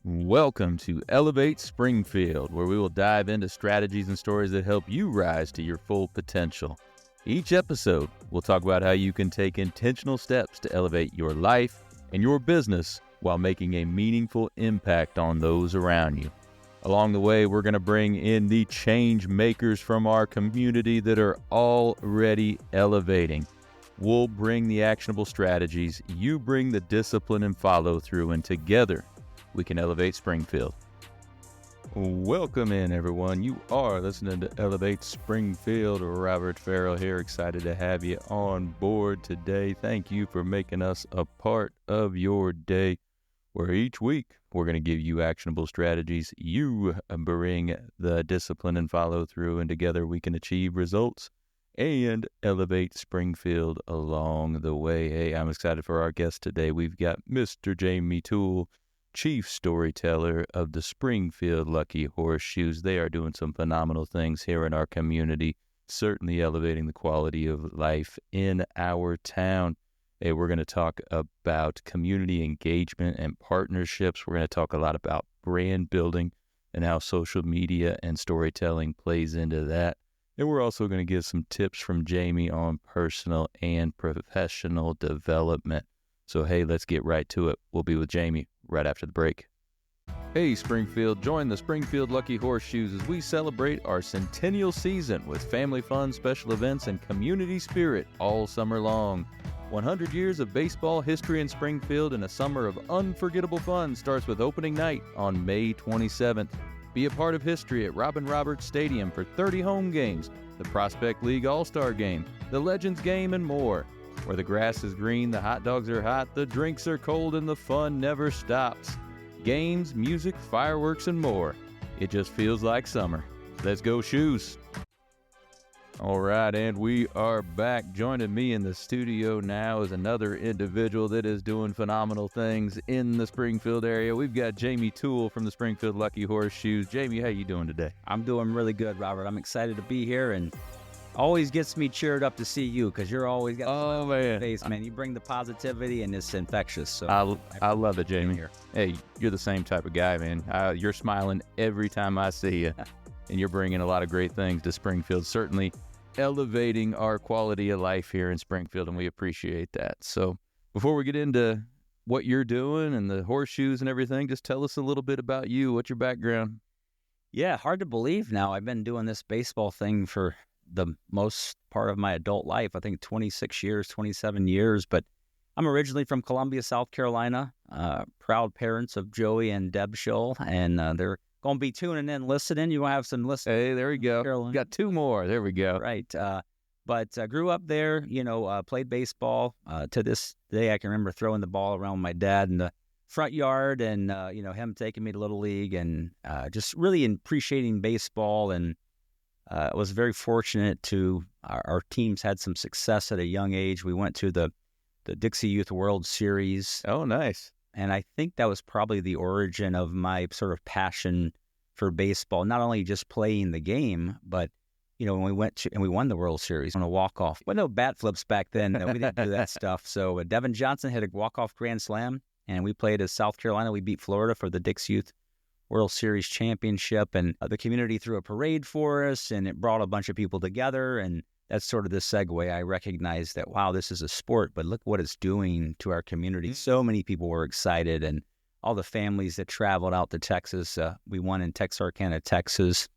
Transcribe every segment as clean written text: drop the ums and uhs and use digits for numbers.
Welcome to Elevate Springfield, where we will dive into strategies and stories that help you rise to your full potential. Each episode, we'll talk about how you can take intentional steps to elevate your life and your business while making a meaningful impact on those around you. Along the way, we're going to bring in the change makers from our community that are already elevating. We'll bring the actionable strategies, you bring the discipline and follow through, and together, we can elevate Springfield. Welcome in, everyone. You are listening to Elevate Springfield. Robert Farrell here. Excited to have you on board today. Thank you for making us a part of your day, where each week we're going to give you actionable strategies. You bring the discipline and follow through, and together we can achieve results and elevate Springfield along the way. Hey, I'm excited for our guest today. We've got Mr. Jamie Toole, Chief Storyteller of the Springfield Lucky Horseshoes. They are doing some phenomenal things here in our community, certainly elevating the quality of life in our town. Hey, we're going to talk about community engagement and partnerships. We're going to talk a lot about brand building and how social media and storytelling plays into that. And we're also going to get some tips from Jamie on personal and professional development. So, hey, let's get right to it. We'll be with Jamie right after the break. Hey, Springfield, join the Springfield Lucky Horseshoes as we celebrate our centennial season with family fun, special events, and community spirit all summer long. 100 years of baseball history in Springfield and a summer of unforgettable fun starts with opening night on May 27th. Be a part of history at Robin Roberts Stadium for 30 home games, the Prospect League All-Star Game, the Legends Game, and more. Where the grass is green, the hot dogs are hot, the drinks are cold, and the fun never stops. Games, music, fireworks, and more. It just feels like summer. Let's go Shoes! All right, and we are back. Joining me in the studio now is another individual that is doing phenomenal things in the Springfield area. We've got Jamie Toole from the Springfield Lucky Horseshoes. Jamie, how you doing today? I'm doing really good, Robert. I'm excited to be here, and always gets me cheered up to see you because you're always got a smile on your face, man. You bring the positivity, and it's infectious. So I love it, Jamie. Here. Hey, you're the same type of guy, man. You're smiling every time I see you, and you're bringing a lot of great things to Springfield, certainly elevating our quality of life here in Springfield, and we appreciate that. So before we get into what you're doing and the horseshoes and everything, just tell us a little bit about you. What's your background? Yeah, hard to believe now. I've been doing this baseball thing for the most part of my adult life. I think 26 years, 27 years, but I'm originally from Columbia, South Carolina, proud parents of Joey and Deb Shull, and they're going to be tuning in, listening. You will have some listeners. Hey, there we go. Got two more. There we go. Right. But grew up there, played baseball. To this day, I can remember throwing the ball around with my dad in the front yard and, him taking me to Little League and just really appreciating baseball. And was very fortunate to our teams had some success at a young age. We went to the Dixie Youth World Series. Oh, nice. And I think that was probably the origin of my sort of passion for baseball, not only just playing the game, but, when we went to, and we won the World Series on a walk-off. Well, no bat flips back then. We didn't do that stuff. So Devin Johnson hit a walk-off grand slam, and we played as South Carolina. We beat Florida for the Dixie Youth World Series championship, and the community threw a parade for us, and it brought a bunch of people together, and that's sort of the segue. I recognized that, wow, this is a sport, but look what it's doing to our community. So many people were excited, and all the families that traveled out to Texas. We won in Texarkana, Texas.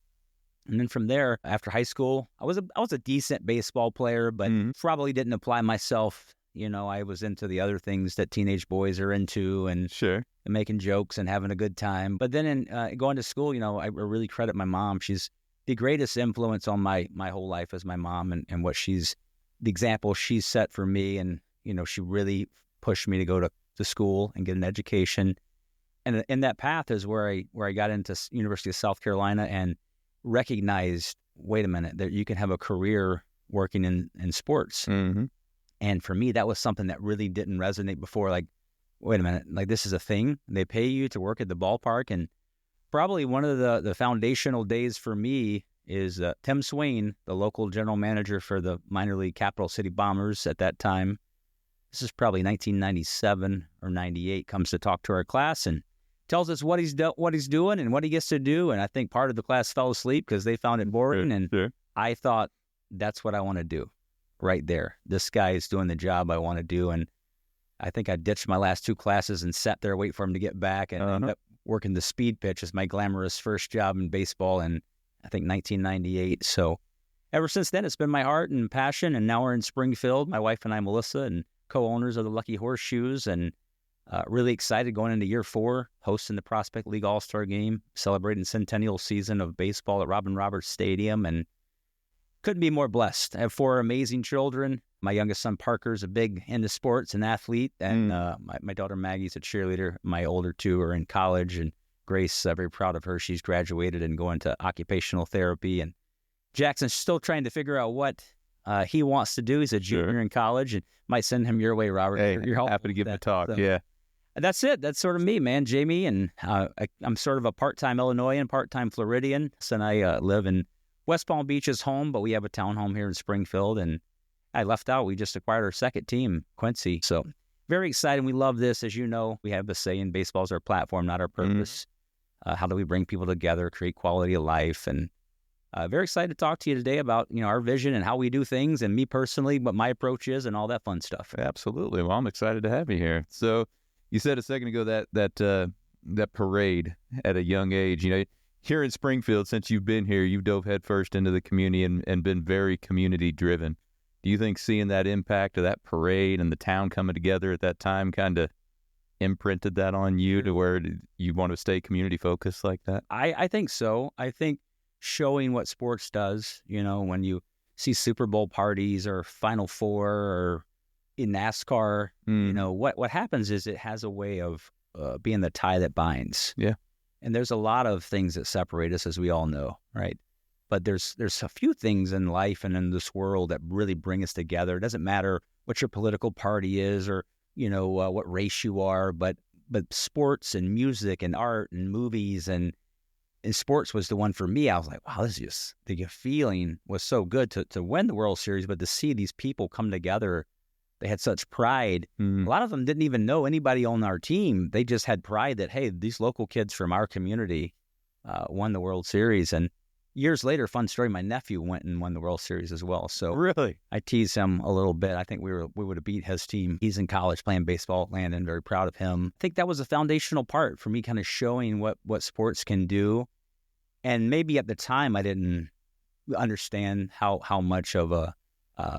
And then from there, after high school, I was a decent baseball player, but probably didn't apply myself. I was into the other things that teenage boys are into, and sure, and making jokes and having a good time. But then in going to school, I really credit my mom. She's the greatest influence on my whole life as my mom, and what the example she's set for me. And, she really pushed me to go to school and get an education. And in that path is where I got into University of South Carolina and recognized, wait a minute, that you can have a career working in sports. Mm-hmm. And for me, that was something that really didn't resonate before. Like, wait a minute, like this is a thing. They pay you to work at the ballpark. And probably one of the foundational days for me is Tim Swain, the local general manager for the minor league Capital City Bombers at that time. This is probably 1997 or 98, comes to talk to our class and tells us what he's doing and what he gets to do. And I think part of the class fell asleep because they found it boring. Sure. I thought, that's what I want to do right there. This guy is doing the job I want to do. And I think I ditched my last 2 classes and sat there, wait for him to get back, and ended up working the speed pitch as my glamorous first job in baseball in, I think, 1998. So ever since then, it's been my heart and passion. And now we're in Springfield, my wife and I, Melissa, and co-owners of the Lucky Horseshoes, and really excited going into year 4, hosting the Prospect League All-Star Game, celebrating centennial season of baseball at Robin Roberts Stadium, and couldn't be more blessed. I have 4 amazing children. My youngest son, Parker's a big into sports and athlete, and my daughter, Maggie's a cheerleader. My older 2 are in college, and Grace, very proud of her. She's graduated and going to occupational therapy, and Jackson's still trying to figure out what he wants to do. He's a junior in college, and might send him your way, Robert. Hey, You're happy to give him a talk. So, yeah. That's it. That's sort of me, man, Jamie. And I'm sort of a part-time Illinoisan, part-time Floridian. So I live in West Palm Beach's home, but we have a townhome here in Springfield. And I left out. We just acquired our second team, Quincy. So very exciting. We love this. As you know, we have a saying, baseball is our platform, not our purpose. How do we bring people together, create quality of life? And very excited to talk to you today about, our vision and how we do things, and me personally, what my approach is, and all that fun stuff. Absolutely. Well, I'm excited to have you here. So you said a second ago that parade at a young age, here in Springfield, since you've been here, you've dove headfirst into the community and been very community driven. Do you think seeing that impact of that parade and the town coming together at that time kind of imprinted that on you to where you want to stay community focused like that? I think so. I think showing what sports does, when you see Super Bowl parties or Final Four or in NASCAR, what happens is it has a way of being the tie that binds. Yeah. And there's a lot of things that separate us, as we all know, right? But there's a few things in life and in this world that really bring us together. It doesn't matter what your political party is or, what race you are, but sports and music and art and movies and sports was the one for me. I was like, wow, this is just, the feeling was so good to win the World Series, but to see these people come together, they had such pride. A lot of them didn't even know anybody on our team. They just had pride that, hey, these local kids from our community won the World Series. And years later, fun story, my nephew went and won the World Series as well. So really, I tease him a little bit. I think we would have beat his team. He's in college playing baseball at Landon. Very proud of him. I think that was a foundational part for me, kind of showing what sports can do. And maybe at the time I didn't understand how much of a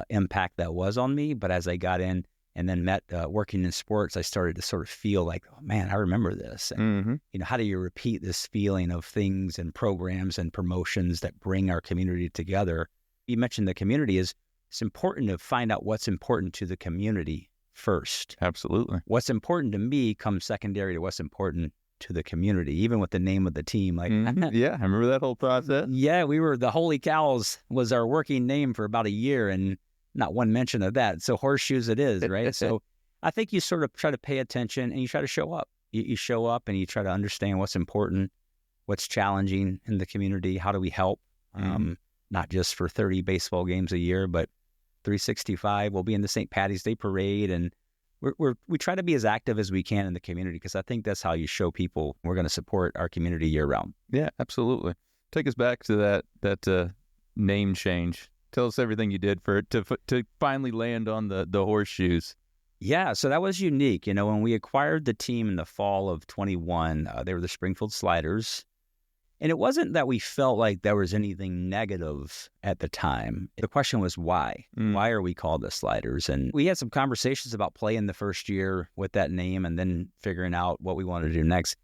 impact that was on me. But as I got in and then met working in sports, I started to sort of feel like, oh, man, I remember this. And, how do you repeat this feeling of things and programs and promotions that bring our community together? You mentioned the community it's important to find out what's important to the community first. Absolutely. What's important to me comes secondary to what's important to the community, even with the name of the team. Like, yeah, I remember that whole process. Yeah, we were the Holy Cows was our working name for about a year, and not one mention of that. So horseshoes it is, right? So I think you sort of try to pay attention and you try to show up. You show up and you try to understand what's important, what's challenging in the community. How do we help? Not just for 30 baseball games a year, but 365. We'll be in the St. Patty's Day Parade, and we try to be as active as we can in the community, because I think that's how you show people we're going to support our community year round. Yeah, absolutely. Take us back to that name change. Tell us everything you did for it to finally land on the horseshoes. Yeah, so that was unique. When we acquired the team in the fall of 21, they were the Springfield Sliders. And it wasn't that we felt like there was anything negative at the time. The question was why? Why are we called the Sliders? And we had some conversations about playing the first year with that name and then figuring out what we wanted to do next.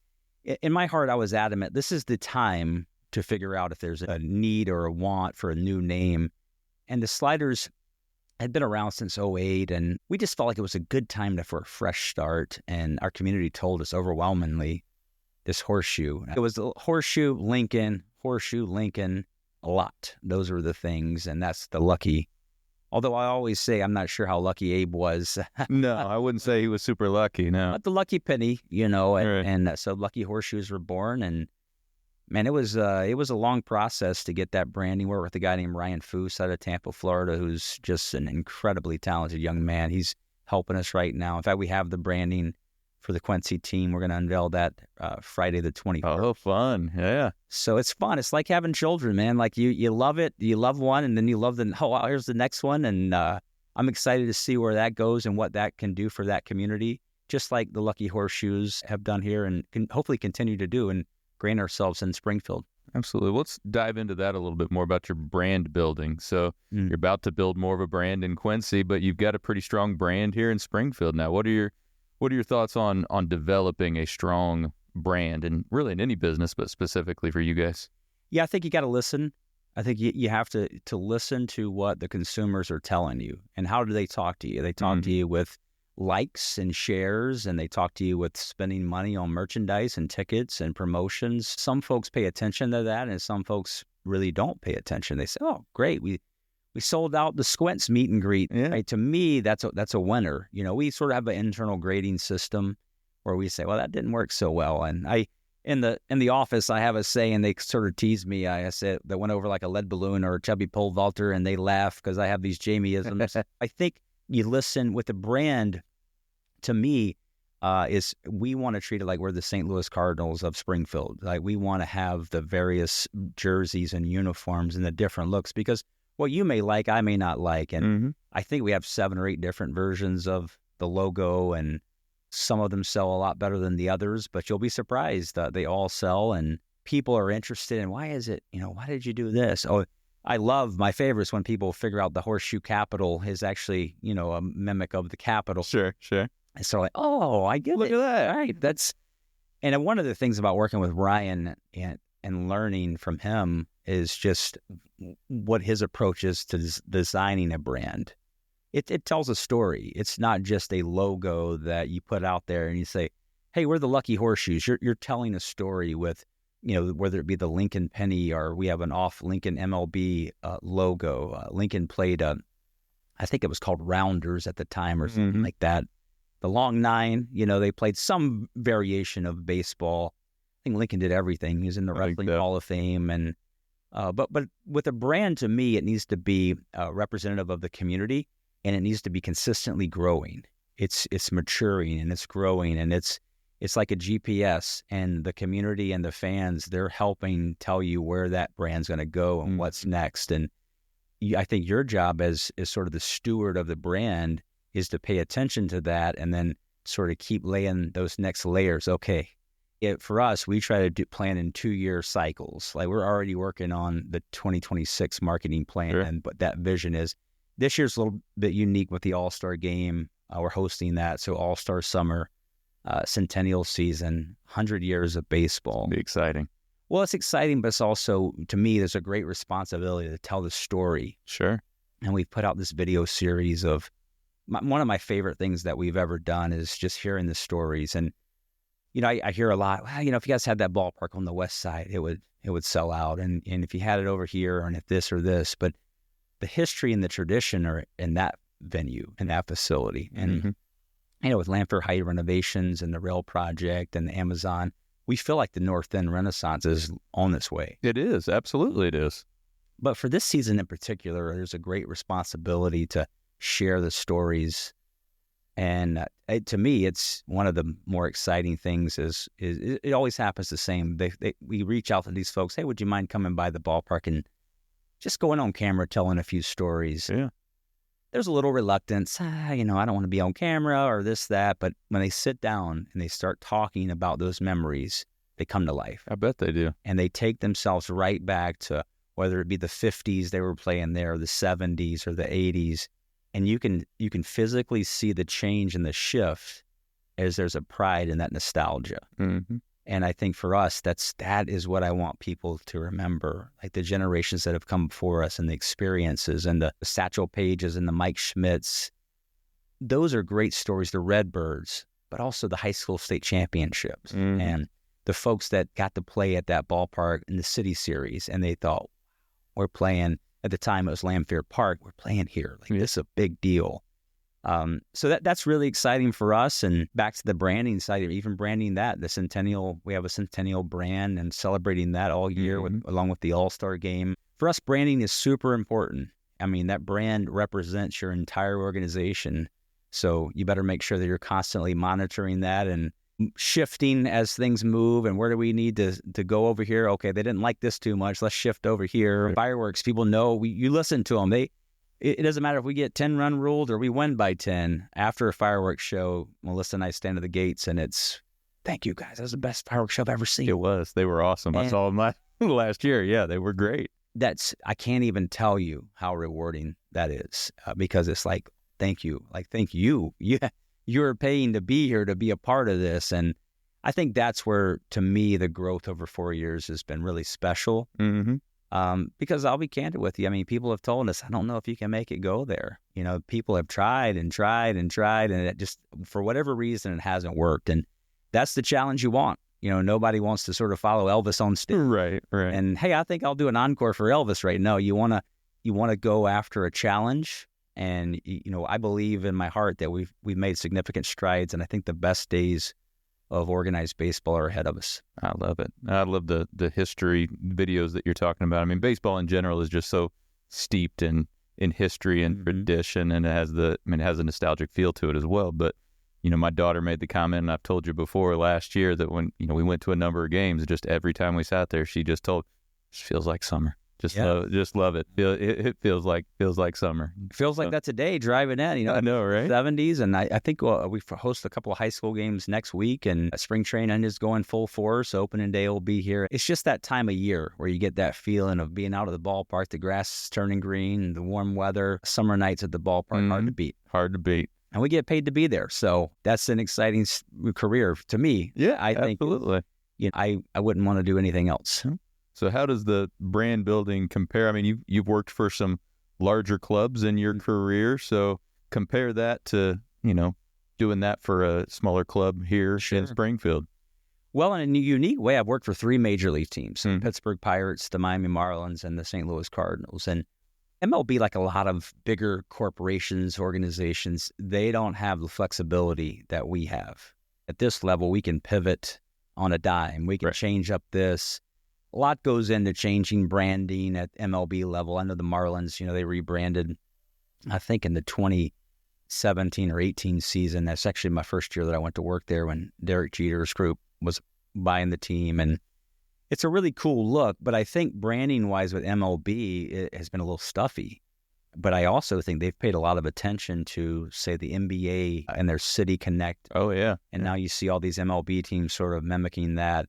In my heart, I was adamant, this is the time to figure out if there's a need or a want for a new name. And the Sliders had been around since 2008, and we just felt like it was a good time for a fresh start. And our community told us overwhelmingly, this horseshoe. It was the horseshoe, Lincoln, a lot. Those were the things, and that's the lucky. Although I always say I'm not sure how lucky Abe was. No, I wouldn't say he was super lucky, no. But the lucky penny, Right. and so lucky horseshoes were born. And man, it was a long process to get that branding. We're with a guy named Ryan Foose out of Tampa, Florida, who's just an incredibly talented young man. He's helping us right now. In fact, we have the branding for the Quincy team. We're going to unveil that Friday the 24th. Oh, fun. Yeah. So it's fun. It's like having children, man. Like you love it. You love one, and then you love the, oh, wow, here's the next one. And I'm excited to see where that goes and what that can do for that community, just like the Lucky Horseshoes have done here and can hopefully continue to do and grain ourselves in Springfield. Absolutely. Let's dive into that a little bit more about your brand building. So you're about to build more of a brand in Quincy, but you've got a pretty strong brand here in Springfield now. What are your thoughts on developing a strong brand, and really in any business, but specifically for you guys? Yeah, I think you got to listen. I think you have to listen to what the consumers are telling you, and how do they talk to you? They talk to you with likes and shares, and they talk to you with spending money on merchandise and tickets and promotions. Some folks pay attention to that, and some folks really don't pay attention. They say, "Oh, great, we sold out the Squints meet and greet." Yeah. Right? To me, that's a winner. We sort of have an internal grading system where we say, "Well, that didn't work so well." And in the office, I have a saying, they sort of tease me. I said that went over like a lead balloon or a chubby pole vaulter, and they laugh because I have these Jamie-isms. I think you listen with the brand. To me, is we want to treat it like we're the St. Louis Cardinals of Springfield. Like we want to have the various jerseys and uniforms and the different looks, because what you may like, I may not like. And I think we have 7 or 8 different versions of the logo, and some of them sell a lot better than the others, but you'll be surprised that they all sell, and people are interested in, why is it, why did you do this? Oh, I love my favorites when people figure out the horseshoe capital is actually, a mimic of the Capitol. Sure. And so like, oh, I get it. Look at that. Right. And one of the things about working with Ryan and learning from him is just what his approach is to designing a brand. It tells a story. It's not just a logo that you put out there and you say, hey, we're the Lucky Horseshoes. You're telling a story with, whether it be the Lincoln Penny, or we have an off Lincoln MLB logo. Lincoln played, I think it was called Rounders at the time or something like that. The Long Nine, they played some variation of baseball. I think Lincoln did everything. He was in the Wrestling Hall of Fame. And but with a brand, to me, it needs to be representative of the community, and it needs to be consistently growing. It's maturing and it's growing, and it's like a GPS, and the community and the fans, they're helping tell you where that brand's going to go and what's next. And I think your job as sort of the steward of the brand is to pay attention to that and then sort of keep laying those next layers. Okay, for us, we try to plan in 2-year cycles. Like we're already working on the 2026 marketing plan, but that vision is, this year's a little bit unique with the All-Star game. We're hosting that, so All-Star Summer, Centennial season, 100 years of baseball. It'll be exciting. Well, it's exciting, but it's also, to me, there's a great responsibility to tell the story. Sure. And we've put out this video series of, one of my favorite things that we've ever done is just hearing the stories. And, I hear a lot, well, if you guys had that ballpark on the west side, it would sell out. And if you had it over here, and if this or this, but the history and the tradition are in that venue, in that facility. And, with Lanphier Height renovations and the rail project and the Amazon, we feel like the North End Renaissance is on its way. It is. Absolutely it is. But for this season in particular, there's a great responsibility to share the stories. And to me, it's one of the more exciting things is it always happens the same. We reach out to these folks, hey, would you mind coming by the ballpark and just going on camera, telling a few stories? Yeah. There's a little reluctance, I don't want to be on camera or this, that. But when they sit down and they start talking about those memories, they come to life. I bet they do. And they take themselves right back to whether it be the 50s they were playing there, or the 70s or the 80s. And you can physically see the change and the shift as there's a pride in that nostalgia. And I think for us, that is what I want people to remember, like the generations that have come before us and the experiences and the Satchel Pages and the Mike Schmidts. Those are great stories, the Redbirds, but also the high school state championships and the folks that got to play at that ballpark in the City Series. And they thought, we're playing, at the time it was Lanphier Park, we're playing here. Like this is a big deal. So that's really exciting for us. And back to the branding side, even branding the Centennial, we have a Centennial brand and celebrating that all year along with the All-Star game. For us, branding is super important. I mean, that brand represents your entire organization. So you better make sure that you're constantly monitoring that and shifting as things move. And where do we need to go over here? Okay, they didn't like this too much. Let's shift over here. Right. Fireworks, people know you listen to them. It doesn't matter if we get 10 run ruled or we win by 10. After a fireworks show, Melissa and I stand at the gates and it's, thank you guys. That was the best fireworks show I've ever seen. It was. They were awesome. I saw them last year. Yeah, they were great. I can't even tell you how rewarding that is because it's like, thank you. Like, thank you. Yeah, you're paying to be here, to be a part of this. And I think that's where, to me, the growth over 4 years has been really special. Mm-hmm. Because I'll be candid with you. I mean, people have told us, I don't know if you can make it go there. You know, people have tried and tried and tried, and it just, for whatever reason, it hasn't worked. And that's the challenge you want. You know, nobody wants to sort of follow Elvis on stage. Right. And hey, I think I'll do an encore for Elvis right now. You want to go after a challenge. And, you know, I believe in my heart that we've made significant strides. And I think the best days of organized baseball are ahead of us. I love it. I love the history videos that you're talking about. I mean, baseball in general is just so steeped in history and tradition, and it has a nostalgic feel to it as well. But, you know, my daughter made the comment, and I've told you before last year that when, you know, we went to a number of games, just every time we sat there, she just told, it feels like summer. Just love it. It feels like summer. It feels like that today driving in, you know. I know, right? 70s, and I think we host a couple of high school games next week, and spring training is going full force. Opening day will be here. It's just that time of year where you get that feeling of being out of the ballpark, the grass is turning green, the warm weather, summer nights at the ballpark, hard to beat. Hard to beat. And we get paid to be there, so that's an exciting career to me. Yeah, I think absolutely. You know, I wouldn't want to do anything else. So how does the brand building compare? I mean, you've worked for some larger clubs in your career, so compare that to, you know, doing that for a smaller club here in Springfield. Well, in a unique way, I've worked for 3 major league teams, the Pittsburgh Pirates, the Miami Marlins, and the St. Louis Cardinals. And MLB, like a lot of bigger corporations, organizations, they don't have the flexibility that we have. At this level, we can pivot on a dime. We can change up this. A lot goes into changing branding at MLB level. I know the Marlins, you know, they rebranded, I think, in the 2017 or 18 season. That's actually my first year that I went to work there when Derek Jeter's group was buying the team. And it's a really cool look. But I think branding-wise with MLB, it has been a little stuffy. But I also think they've paid a lot of attention to, say, the NBA and their City Connect. Oh, yeah. And now you see all these MLB teams sort of mimicking that.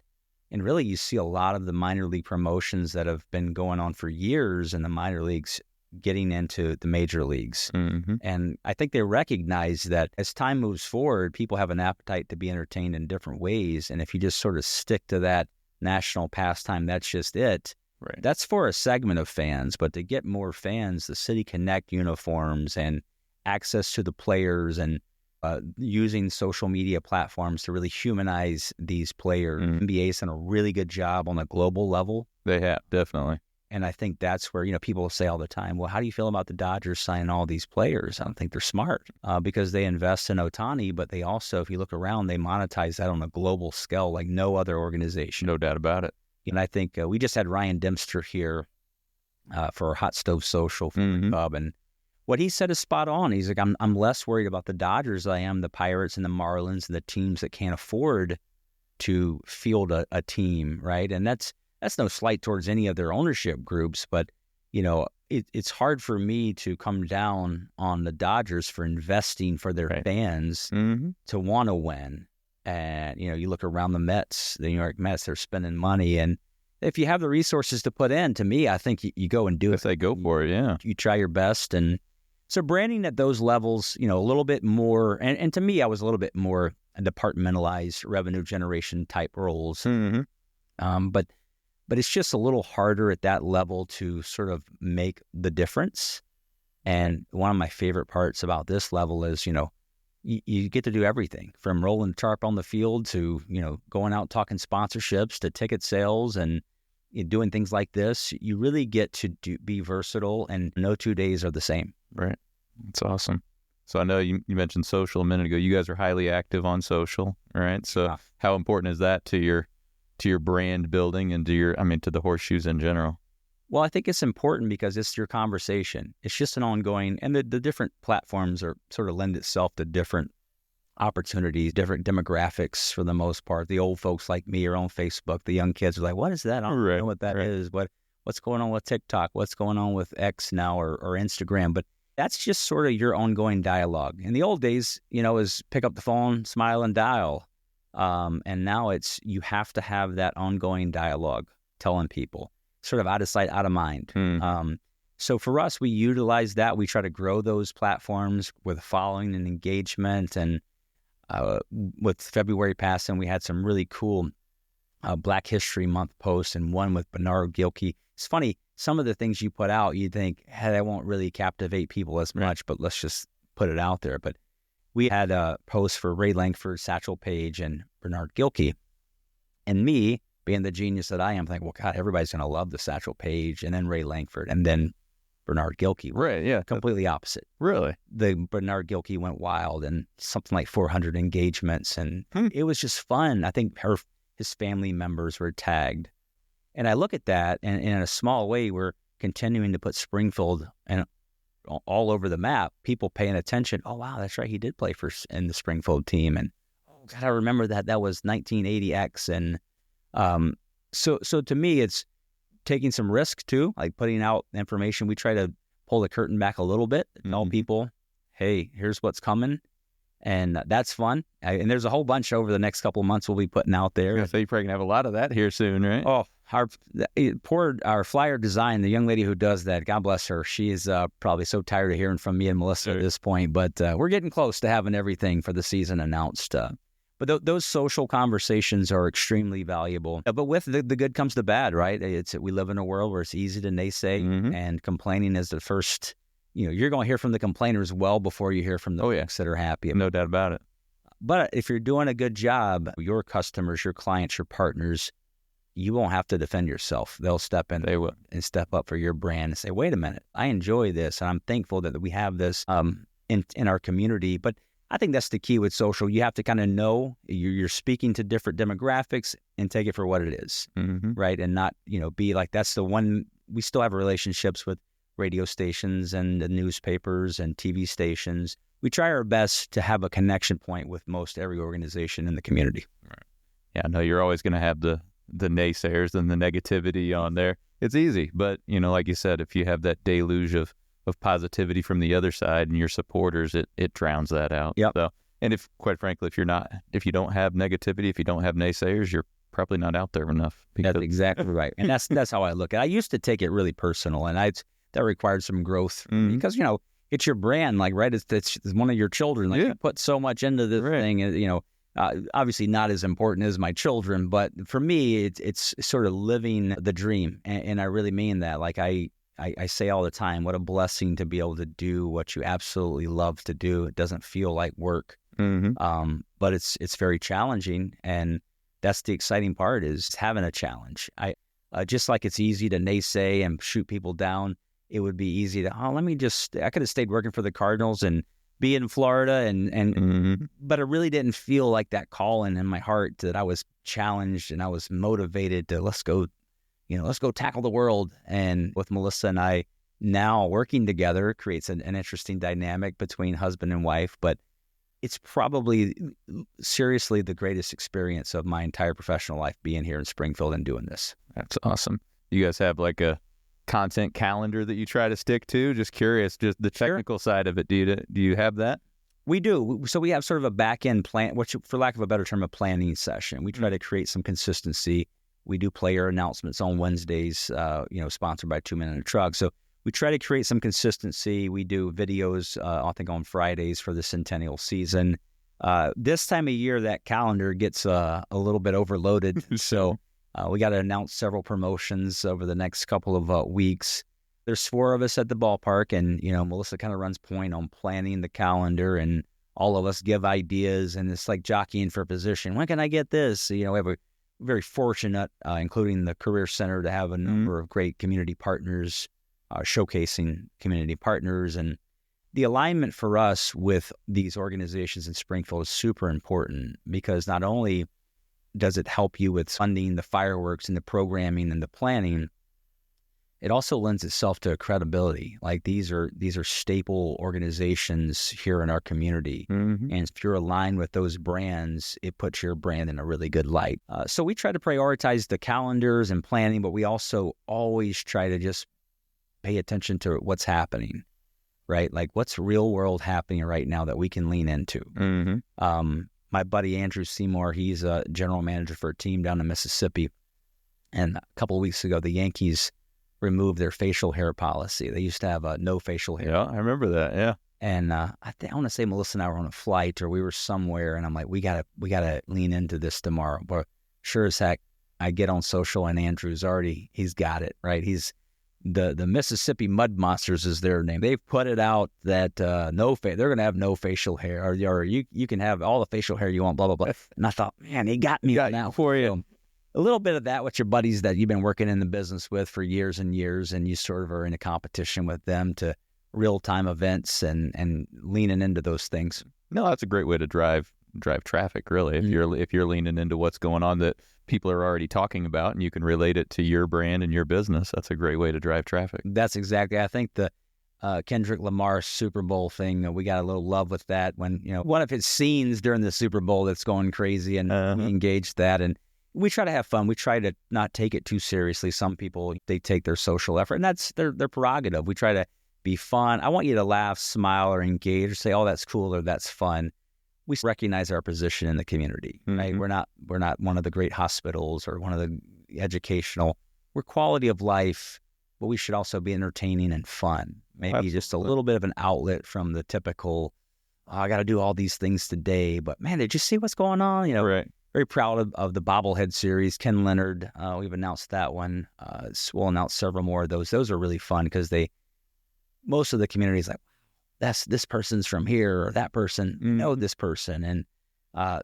And really, you see a lot of the minor league promotions that have been going on for years in the minor leagues getting into the major leagues. And I think they recognize that as time moves forward, people have an appetite to be entertained in different ways. And if you just sort of stick to that national pastime, that's just it. Right. That's for a segment of fans. But to get more fans, the City Connect uniforms and access to the players and using social media platforms to really humanize these players. NBA's done a really good job on a global level. They have, definitely. And I think that's where, you know, people say all the time, well, how do you feel about the Dodgers signing all these players? I don't think they're smart because they invest in Ohtani, but they also, if you look around, they monetize that on a global scale like no other organization. No doubt about it. And I think we just had Ryan Dempster here for Hot Stove Social for the Cub, and what he said is spot on. He's like, I'm less worried about the Dodgers than I am the Pirates and the Marlins and the teams that can't afford to field a team, right? And that's no slight towards any of their ownership groups, but, you know, it's hard for me to come down on the Dodgers for investing for their fans to want to win. And, you know, you look around the Mets, the New York Mets, they're spending money. And if you have the resources to put in, to me, I think you go and do it. They go for it, yeah. You try your best. And so branding at those levels, you know, a little bit more, and to me, I was a little bit more departmentalized revenue generation type roles. But it's just a little harder at that level to sort of make the difference. And one of my favorite parts about this level is, you know, you get to do everything from rolling the tarp on the field to, you know, going out talking sponsorships to ticket sales and doing things like this. You really get to be versatile, and no 2 days are the same. Right. That's awesome. So I know you mentioned social a minute ago. You guys are highly active on social, right? So how important is that to your brand building and to the horseshoes in general? Well, I think it's important because it's your conversation. It's just an ongoing, and the different platforms are sort of lend itself to different opportunities, different demographics for the most part. The old folks like me are on Facebook. The young kids are like, what is that? I don't know what that is. What's going on with TikTok? What's going on with X now or Instagram? But that's just sort of your ongoing dialogue. In the old days, is pick up the phone, smile, and dial. And now you have to have that ongoing dialogue, telling people, sort of out of sight, out of mind. So for us, we utilize that. We try to grow those platforms with following and engagement. And with February passing, we had some really cool Black History Month posts, and one with Bernard Gilkey. It's funny, some of the things you put out, you think, hey, that won't really captivate people as much, but let's just put it out there. But we had a post for Ray Langford, Satchel Paige, and Bernard Gilkey. And me, being the genius that I am, thinking, well, God, everybody's going to love the Satchel Paige, and then Ray Langford, and then Bernard Gilkey. Right, yeah. Completely opposite. Really? The Bernard Gilkey went wild, and something like 400 engagements, and it was just fun. I think his family members were tagged. And I look at that, and in a small way, we're continuing to put Springfield and all over the map, people paying attention. Oh, wow, that's right. He did play in the Springfield team. And, oh, God, I remember that was 1980X. And so to me, it's taking some risk, too, like putting out information. We try to pull the curtain back a little bit, tell people, hey, here's what's coming. And that's fun. And there's a whole bunch over the next couple of months we'll be putting out there. So you're probably going to have a lot of that here soon, right? Oh, our flyer design, the young lady who does that, God bless her, she is probably so tired of hearing from me and Melissa at this point. But we're getting close to having everything for the season announced. But those social conversations are extremely valuable. But with the good comes the bad, right? We live in a world where it's easy to naysay, and complaining is the first. You're going to hear from the complainers well before you hear from the folks that are happy. No doubt about it. But if you're doing a good job, your customers, your clients, your partners, you won't have to defend yourself. They'll step in. They will. And step up for your brand and say, wait a minute, I enjoy this, and I'm thankful that we have this in our community. But I think that's the key with social. You have to kind of know you're speaking to different demographics and take it for what it is, right? And not, be like, that's the one. We still have relationships with radio stations and the newspapers and TV stations. We try our best to have a connection point with most every organization in the community. Right. Yeah, no, you're always going to have the naysayers and the negativity on there. It's easy, but like you said, if you have that deluge of positivity from the other side and your supporters, it drowns that out. Yep. So, and quite frankly, if you don't have negativity, if you don't have naysayers, you're probably not out there enough. That's exactly right. And that's how I look at it. I used to take it really personal, and that required some growth because, it's your brand, like, right? It's one of your children. Like, you put so much into this thing, obviously not as important as my children, but for me, it's sort of living the dream. And I really mean that. Like I say all the time, what a blessing to be able to do what you absolutely love to do. It doesn't feel like work, but it's very challenging. And that's the exciting part, is having a challenge. Just like it's easy to naysay and shoot people down, it would be easy to, I could have stayed working for the Cardinals and be in Florida but I really didn't feel like that calling in my heart, that I was challenged and I was motivated to let's go tackle the world. And with Melissa and I now working together creates an interesting dynamic between husband and wife, but it's probably seriously the greatest experience of my entire professional life, being here in Springfield and doing this. That's awesome. You guys have like a content calendar that you try to stick to? Just curious, just the technical side of it. Do you have that? We do. So we have sort of a back-end plan, which, for lack of a better term, a planning session. We try to create some consistency. We do player announcements on Wednesdays, sponsored by 2 Men in a Truck. So we try to create some consistency. We do videos, I think, on Fridays for the centennial season. This time of year, that calendar gets a little bit overloaded. So we got to announce several promotions over the next couple of weeks. There's 4 of us at the ballpark, and, Melissa kind of runs point on planning the calendar, and all of us give ideas, and it's like jockeying for position. When can I get this? We have a very fortunate, including the Career Center, to have a number of great community partners, showcasing community partners. And the alignment for us with these organizations in Springfield is super important, because not only does it help you with funding the fireworks and the programming and the planning, it also lends itself to credibility. Like these are staple organizations here in our community. Mm-hmm. And if you're aligned with those brands, it puts your brand in a really good light. So we try to prioritize the calendars and planning, but we also always try to just pay attention to what's happening, right? Like what's real world happening right now that we can lean into. Mm-hmm. My buddy Andrew Seymour, he's a general manager for a team down in Mississippi. And a couple of weeks ago, the Yankees removed their facial hair policy. They used to have no facial hair. Yeah, I remember that. Yeah. And I want to say Melissa and I were on a flight or we were somewhere, and I'm like, we gotta lean into this tomorrow. But sure as heck, I get on social and he's got it, right? He's the Mississippi Mud Monsters is their name. They've put it out that they're gonna have no facial hair, or you can have all the facial hair you want, blah blah blah. And I thought, man, he got me now for you. So, a little bit of that with your buddies that you've been working in the business with for years and years, and you sort of are in a competition with them to real-time events and leaning into those things. No, that's a great way to drive traffic, really. If you're leaning into what's going on that people are already talking about and you can relate it to your brand and your business, that's a great way to drive traffic. That's exactly. I think the Kendrick Lamar Super Bowl thing, we got a little love with that when, one of his scenes during the Super Bowl that's going crazy, and we engaged that, and we try to have fun. We try to not take it too seriously. Some people, they take their social effort, and that's their prerogative. We try to be fun. I want you to laugh, smile, or engage, or say, oh, that's cool, or that's fun. We recognize our position in the community, right? We're not one of the great hospitals or one of the educational. We're quality of life, but we should also be entertaining and fun. Maybe Absolutely. Just a little bit of an outlet from the typical, I got to do all these things today, but man, did you see what's going on? Right. Very proud of the bobblehead series. Ken Leonard, we've announced that one. We'll announce several more of those. Those are really fun because most of the community is like, this person's from here, or that person know this person, and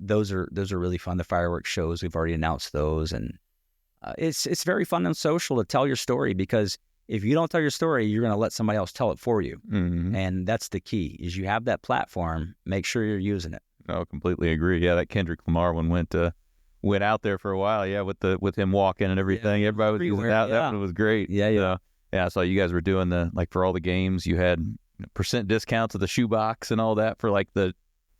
those are really fun. The fireworks shows, we've already announced those, and it's very fun and social to tell your story, because if you don't tell your story, you're going to let somebody else tell it for you, and that's the key. Is you have that platform, make sure you're using it. Oh, completely agree. Yeah, that Kendrick Lamar one went out there for a while. Yeah, with him walking and everything, everybody was using that. That one was great. Yeah. So, I saw you guys were doing for all the games, you had percent discounts of the shoebox and all that for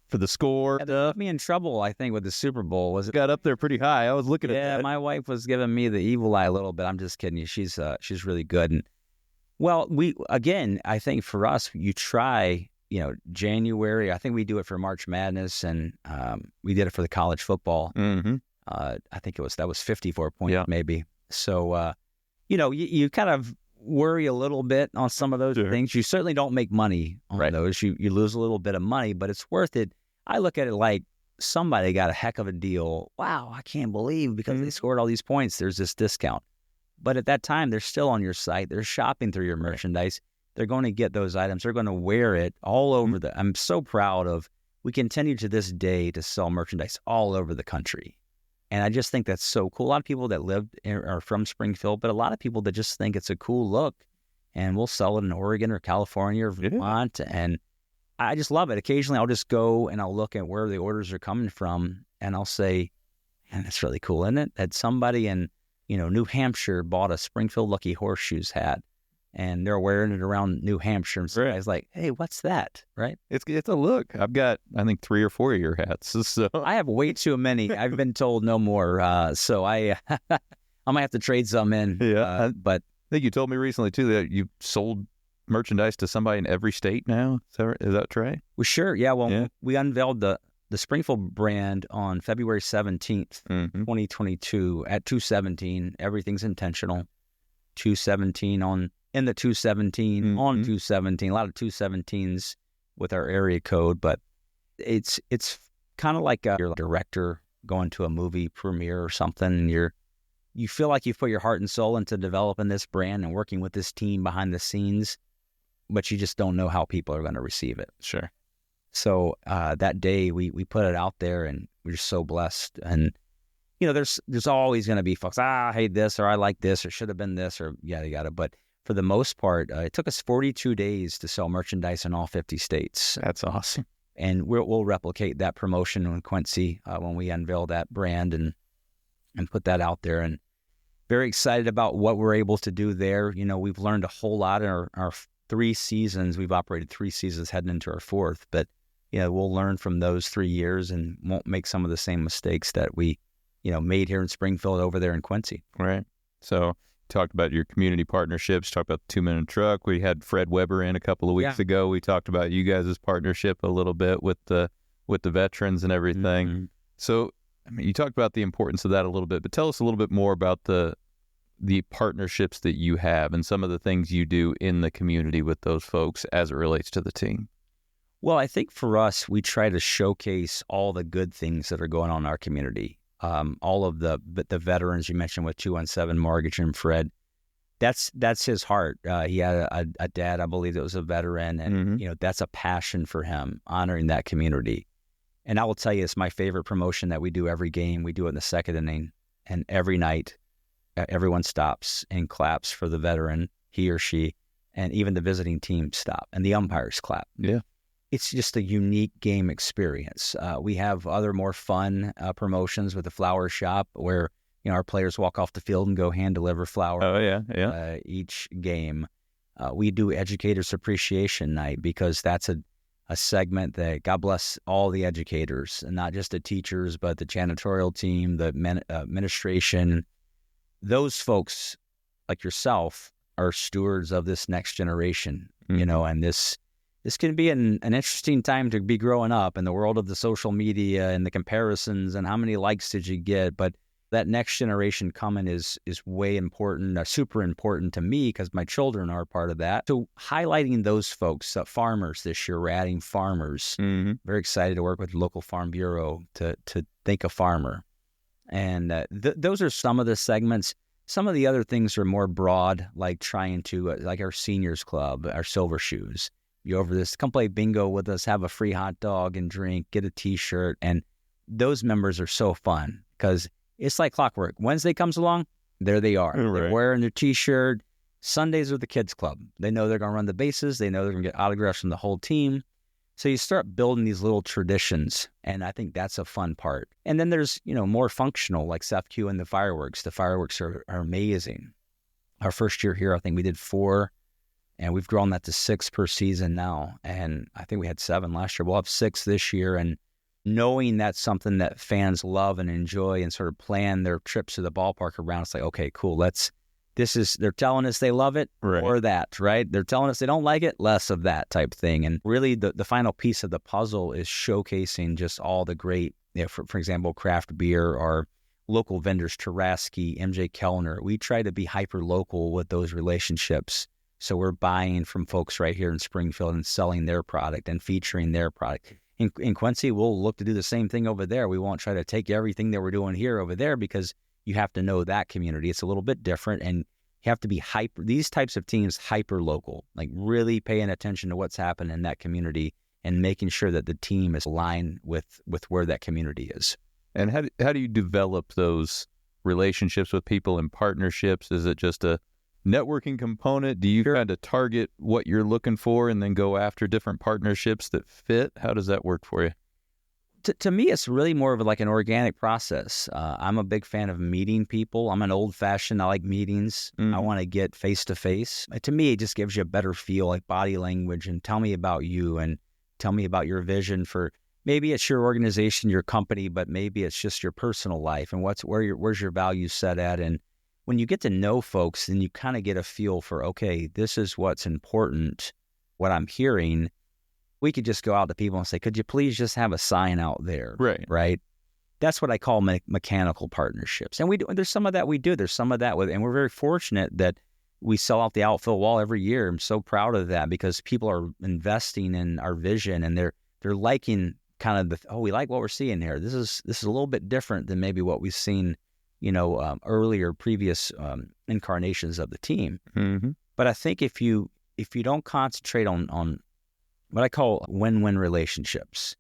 for the score. That got me in trouble, I think, with the Super Bowl. Got up there pretty high. I was looking at that. Yeah, my wife was giving me the evil eye a little bit. I'm just kidding you. She's really good. And well, I think for us, you try. January, I think we do it for March Madness, and we did it for the college football. I think that was 54 points maybe. So, you kind of worry a little bit on some of those things. You certainly don't make money on those. You lose a little bit of money, but it's worth it. I look at it like somebody got a heck of a deal. Wow, I can't believe because they scored all these points, there's this discount. But at that time, they're still on your site. They're shopping through your merchandise. They're going to get those items. They're going to wear it all over I'm so proud of, we continue to this day to sell merchandise all over the country. And I just think that's so cool. A lot of people that are from Springfield, but a lot of people that just think it's a cool look, and we'll sell it in Oregon or California or Vermont. And I just love it. Occasionally I'll just go and I'll look at where the orders are coming from, and I'll say, man, that's really cool, isn't it? That somebody in, New Hampshire bought a Springfield Lucky Horseshoes hat, and they're wearing it around New Hampshire. And so I was like, hey, what's that? Right? It's a look. I've got, I think, 3 or 4 of your hats. So I have way too many. I've been told no more. So I might have to trade some in. Yeah. But I think you told me recently, too, that you sold merchandise to somebody in every state now. Is that right? Well, sure. Yeah. Well, we unveiled the Springfield brand on February 17th, 2022 at 217. Everything's intentional. 217 in the 217 on 217, a lot of 217s with our area code, but it's kind of like you're a director going to a movie premiere or something, and you feel like you've put your heart and soul into developing this brand and working with this team behind the scenes, but you just don't know how people are going to receive it. Sure. So that day we put it out there, and we're just so blessed. And there's always going to be folks, I hate this, or I like this, or should have been this, or yada. But for the most part, it took us 42 days to sell merchandise in all 50 states. That's awesome. And we'll replicate that promotion in Quincy when we unveil that brand and put that out there. And very excited about what we're able to do there. We've learned a whole lot in our 3 seasons. We've operated 3 seasons heading into our 4th, but we'll learn from those 3 years and won't make some of the same mistakes that we, made here in Springfield over there in Quincy. Right. So talked about your community partnerships, talked about the 2-minute truck. We had Fred Weber in a couple of weeks ago. We talked about you guys' partnership a little bit with the veterans and everything. Mm-hmm. So, you talked about the importance of that a little bit, but tell us a little bit more about the partnerships that you have and some of the things you do in the community with those folks as it relates to the team. Well, I think for us, we try to showcase all the good things that are going on in our community. All of the veterans you mentioned with 217 Mortgage and Fred, that's his heart. He had a dad, I believe, that was a veteran, and that's a passion for him, honoring that community. And I will tell you, it's my favorite promotion that we do every game. We do it in the 2nd inning, and every night, everyone stops and claps for the veteran, he or she, and even the visiting team stop, and the umpires clap. Yeah. It's just a unique game experience. We have other more fun promotions with the flower shop where our players walk off the field and go hand deliver flowers. Oh yeah. Each game, we do Educators Appreciation Night because that's a segment that, God bless all the educators, and not just the teachers, but the janitorial team, the administration. Those folks, like yourself, are stewards of this next generation. And this can be an interesting time to be growing up in the world of the social media and the comparisons and how many likes did you get. But that next generation coming is way important, super important to me because my children are part of that. So highlighting those folks, farmers this year, we're adding farmers. Very excited to work with the local farm bureau to think a farmer. And those are some of the segments. Some of the other things are more broad, like trying to, like our seniors club, our Silver Shoes. You over this, come play bingo with us, have a free hot dog and drink, get a T-shirt. And those members are so fun because it's like clockwork. Wednesday comes along, there they are. Right. They're wearing their T-shirt. Sundays are the kids club. They know they're going to run the bases. They know they're going to get autographs from the whole team. So you start building these little traditions, and I think that's a fun part. And then there's, more functional, like Seth Q and the fireworks. The fireworks are amazing. Our first year here, I think we did 4, and we've grown that to 6 per season now. And I think we had 7 last year. We'll have 6 this year, and knowing that's something that fans love and enjoy and sort of plan their trips to the ballpark around, it's like, okay, cool, they're telling us they love it or that, right? They're telling us they don't like it, less of that type thing. And really the final piece of the puzzle is showcasing just all the great, for example, craft beer or local vendors, Taraski, MJ Kellner. We try to be hyper local with those relationships. So we're buying from folks right here in Springfield and selling their product and featuring their product. In Quincy, we'll look to do the same thing over there. We won't try to take everything that we're doing here over there because you have to know that community. It's a little bit different, and you have to be these types of teams hyper local, like really paying attention to what's happening in that community and making sure that the team is aligned with where that community is. And how do you develop those relationships with people and partnerships? Is it just a networking component? Do you kind of target what you're looking for and then go after different partnerships that fit? How does that work for you? To me, it's really more of like an organic process. I'm a big fan of meeting people. I'm an old-fashioned. I like meetings. I want to get face-to-face. To me, it just gives you a better feel, like body language, and tell me about you and tell me about your vision for maybe it's your organization, your company, but maybe it's just your personal life and where's your values set at. And when you get to know folks, then you kind of get a feel for, okay, this is what's important, what I'm hearing. We could just go out to people and say, could you please just have a sign out there? Right. That's what I call mechanical partnerships. And there's some of that we do. There's some of that and we're very fortunate that we sell out the outfield wall every year. I'm so proud of that because people are investing in our vision and they're liking kind of we like what we're seeing here. This is a little bit different than maybe what we've seen, earlier previous incarnations of the team. Mm-hmm. But I think if you don't concentrate on what I call win-win relationships,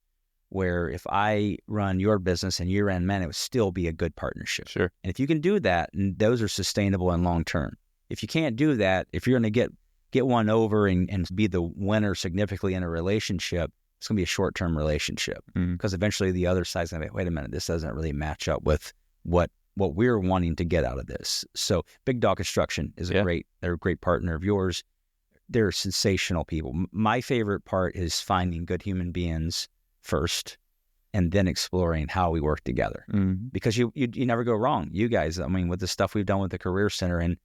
where if I run your business and you ran mine, it would still be a good partnership. Sure. And if you can do that, those are sustainable and long-term. If you can't do that, if you're going to get one over and be the winner significantly in a relationship, it's going to be a short-term relationship because eventually the other side's going to be, wait a minute, this doesn't really match up with what what we're wanting to get out of this. So Big Dog Construction is they're a great partner of yours. They're sensational people. My favorite part is finding good human beings first and then exploring how we work together. Because you never go wrong. You guys, I mean, with the stuff we've done with the Career Center, and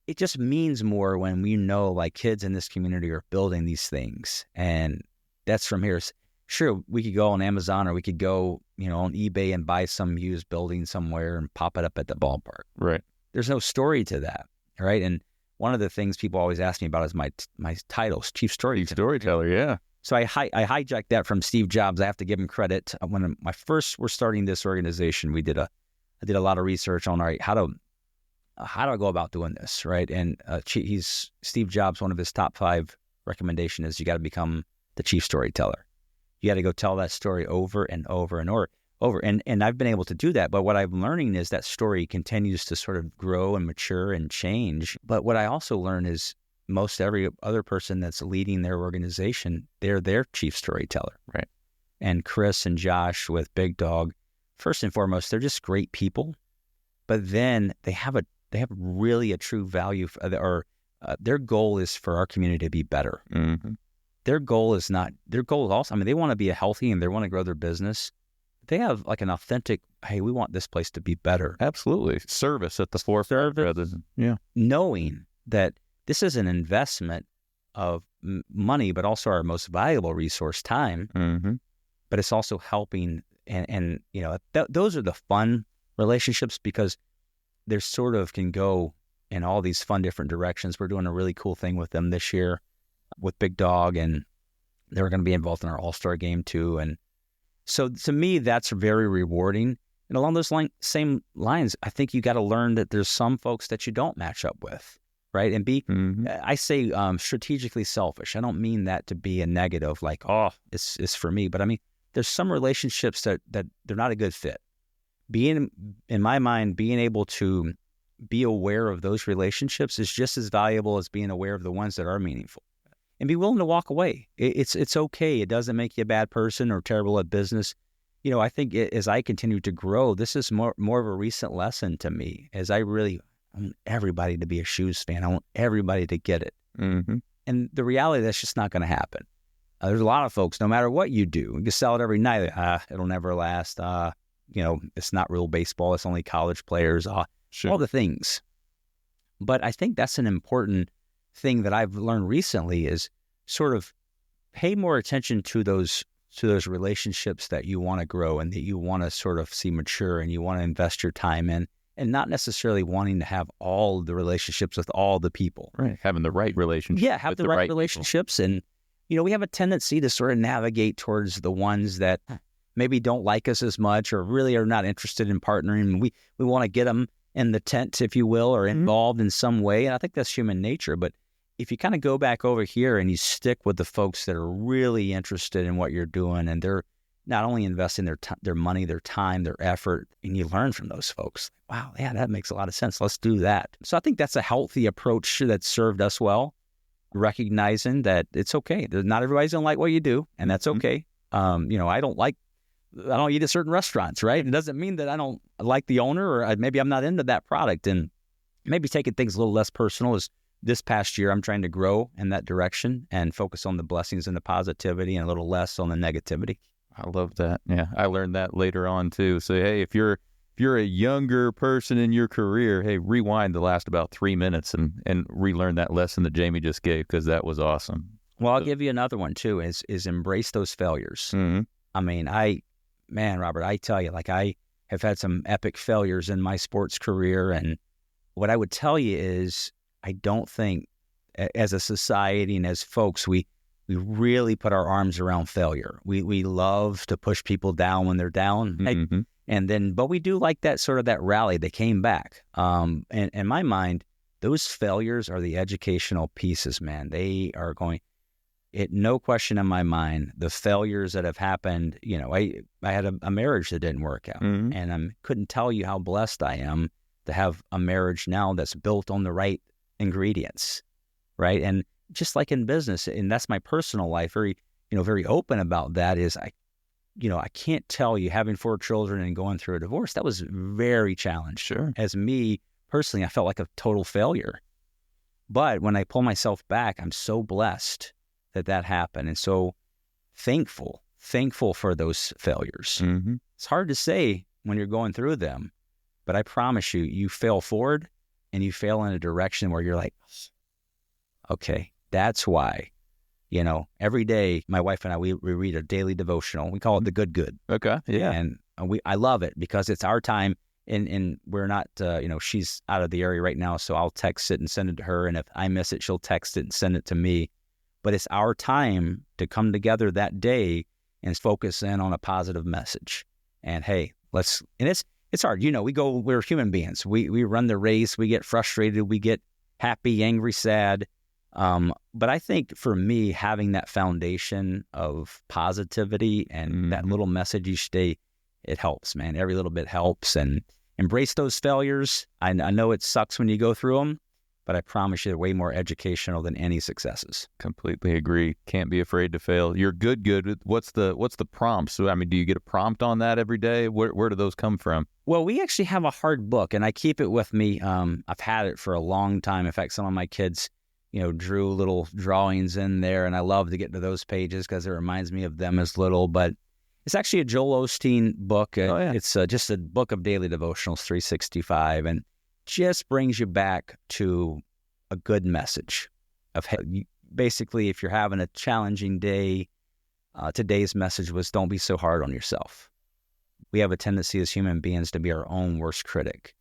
it just means more when we know like kids in this community are building these things. And that's from here. Sure, we could go on Amazon, or we could go, on eBay and buy some used building somewhere and pop it up at the ballpark. Right. There's no story to that, right? And one of the things people always ask me about is my titles, Chief Storyteller. Chief Storyteller, yeah. So I hijacked that from Steve Jobs. I have to give him credit. When we're starting this organization, I did a lot of research on, all right, how do I go about doing this, right? And Steve Jobs, one of his top 5 recommendations is you got to become the chief storyteller. You got to go tell that story over and over and over. And I've been able to do that. But what I'm learning is that story continues to sort of grow and mature and change. But what I also learn is most every other person that's leading their organization, they're their chief storyteller. Right. And Chris and Josh with Big Dog, first and foremost, they're just great people. But then they have really a true value, their goal is for our community to be better. Their goal is also, I mean, they want to be healthy and they want to grow their business. They have like an authentic, hey, we want this place to be better. Absolutely. Service at the forefront. Knowing that this is an investment of money, but also our most valuable resource, time. But it's also helping. And those are the fun relationships, because they sort of can go in all these fun different directions. We're doing a really cool thing with them this year with Big Dog, and they're going to be involved in our All-Star game too. And so to me, that's very rewarding. And along those same lines, I think you got to learn that there's some folks that you don't match up with, right? And be, I say strategically selfish. I don't mean that to be a negative, like, oh, it's for me. But I mean, there's some relationships that they're not a good fit. In my mind, being able to be aware of those relationships is just as valuable as being aware of the ones that are meaningful. And be willing to walk away. It's okay. It doesn't make you a bad person or terrible at business. I think as I continue to grow, this is more of a recent lesson to me, as I really want everybody to be a shoes fan. I want everybody to get it. And the reality, that's just not going to happen. There's a lot of folks, no matter what you do, you can sell it every night. It'll never last. It's not real baseball. It's only college players. Sure. All the things. But I think that's an important thing that I've learned recently, is sort of pay more attention to those relationships that you want to grow and that you want to sort of see mature and you want to invest your time in, and not necessarily wanting to have all the relationships with all the people. Right. Having the right relationships. Yeah, have the right relationships. People. And, we have a tendency to sort of navigate towards the ones that maybe don't like us as much or really are not interested in partnering. We want to get them in the tent, if you will, or involved in some way. And I think that's human nature. But if you kind of go back over here and you stick with the folks that are really interested in what you're doing, and they're not only investing their money, their time, their effort, and you learn from those folks. Wow, yeah, that makes a lot of sense. Let's do that. So I think that's a healthy approach that served us well, recognizing that it's okay. Not everybody's going to like what you do, and that's okay. I don't eat at certain restaurants, right? It doesn't mean that I don't like the owner, or maybe I'm not into that product. And maybe taking things a little less personal. Is this past year, I'm trying to grow in that direction and focus on the blessings and the positivity and a little less on the negativity. I love that. Yeah, I learned that later on too. So, hey, if you're a younger person in your career, hey, rewind the last about 3 minutes and relearn that lesson that Jamie just gave, because that was awesome. Well, I'll give you another one too, is embrace those failures. I mean, Robert, I tell you, like, I have had some epic failures in my sports career. And what I would tell you is, I don't think as a society and as folks, we really put our arms around failure. We love to push people down when they're down. But we do like that sort of that rally. They came back. And in my mind, those failures are the educational pieces, man. They are going, no question in my mind, the failures that have happened, I had a marriage that didn't work out, and I couldn't tell you how blessed I am to have a marriage now that's built on the right ingredients, right? And just like in business, and that's my personal life, very open about that, is I can't tell you, having 4 children and going through a divorce, that was very challenging. Sure. As me, personally, I felt like a total failure. But when I pull myself back, I'm so blessed that happened. And so thankful for those failures. Mm-hmm. It's hard to say when you're going through them, but I promise you fail forward and you fail in a direction where you're like, okay, that's why. Every day, my wife and I, we read a daily devotional. We call it the Good. Okay. Yeah. And I love it because it's our time. And we're not, she's out of the area right now, so I'll text it and send it to her. And if I miss it, she'll text it and send it to me. But it's our time to come together that day and focus in on a positive message. And hey, it's hard. We're human beings. We run the race. We get frustrated. We get happy, angry, sad. But I think for me, having that foundation of positivity and that little message each day, it helps, man. Every little bit helps. And embrace those failures. I know it sucks when you go through them, but I promise you they're way more educational than any successes. Completely agree. Can't be afraid to fail. You're good. What's the prompt? So, do you get a prompt on that every day? Where do those come from? Well, we actually have a hard book, and I keep it with me. I've had it for a long time. In fact, some of my kids, drew little drawings in there, and I love to get to those pages because it reminds me of them as little. But it's actually a Joel Osteen book. It's just a book of daily devotionals, 365, and just brings you back to a good message of basically, if you're having a challenging day, today's message was don't be so hard on yourself. We have a tendency as human beings to be our own worst critic.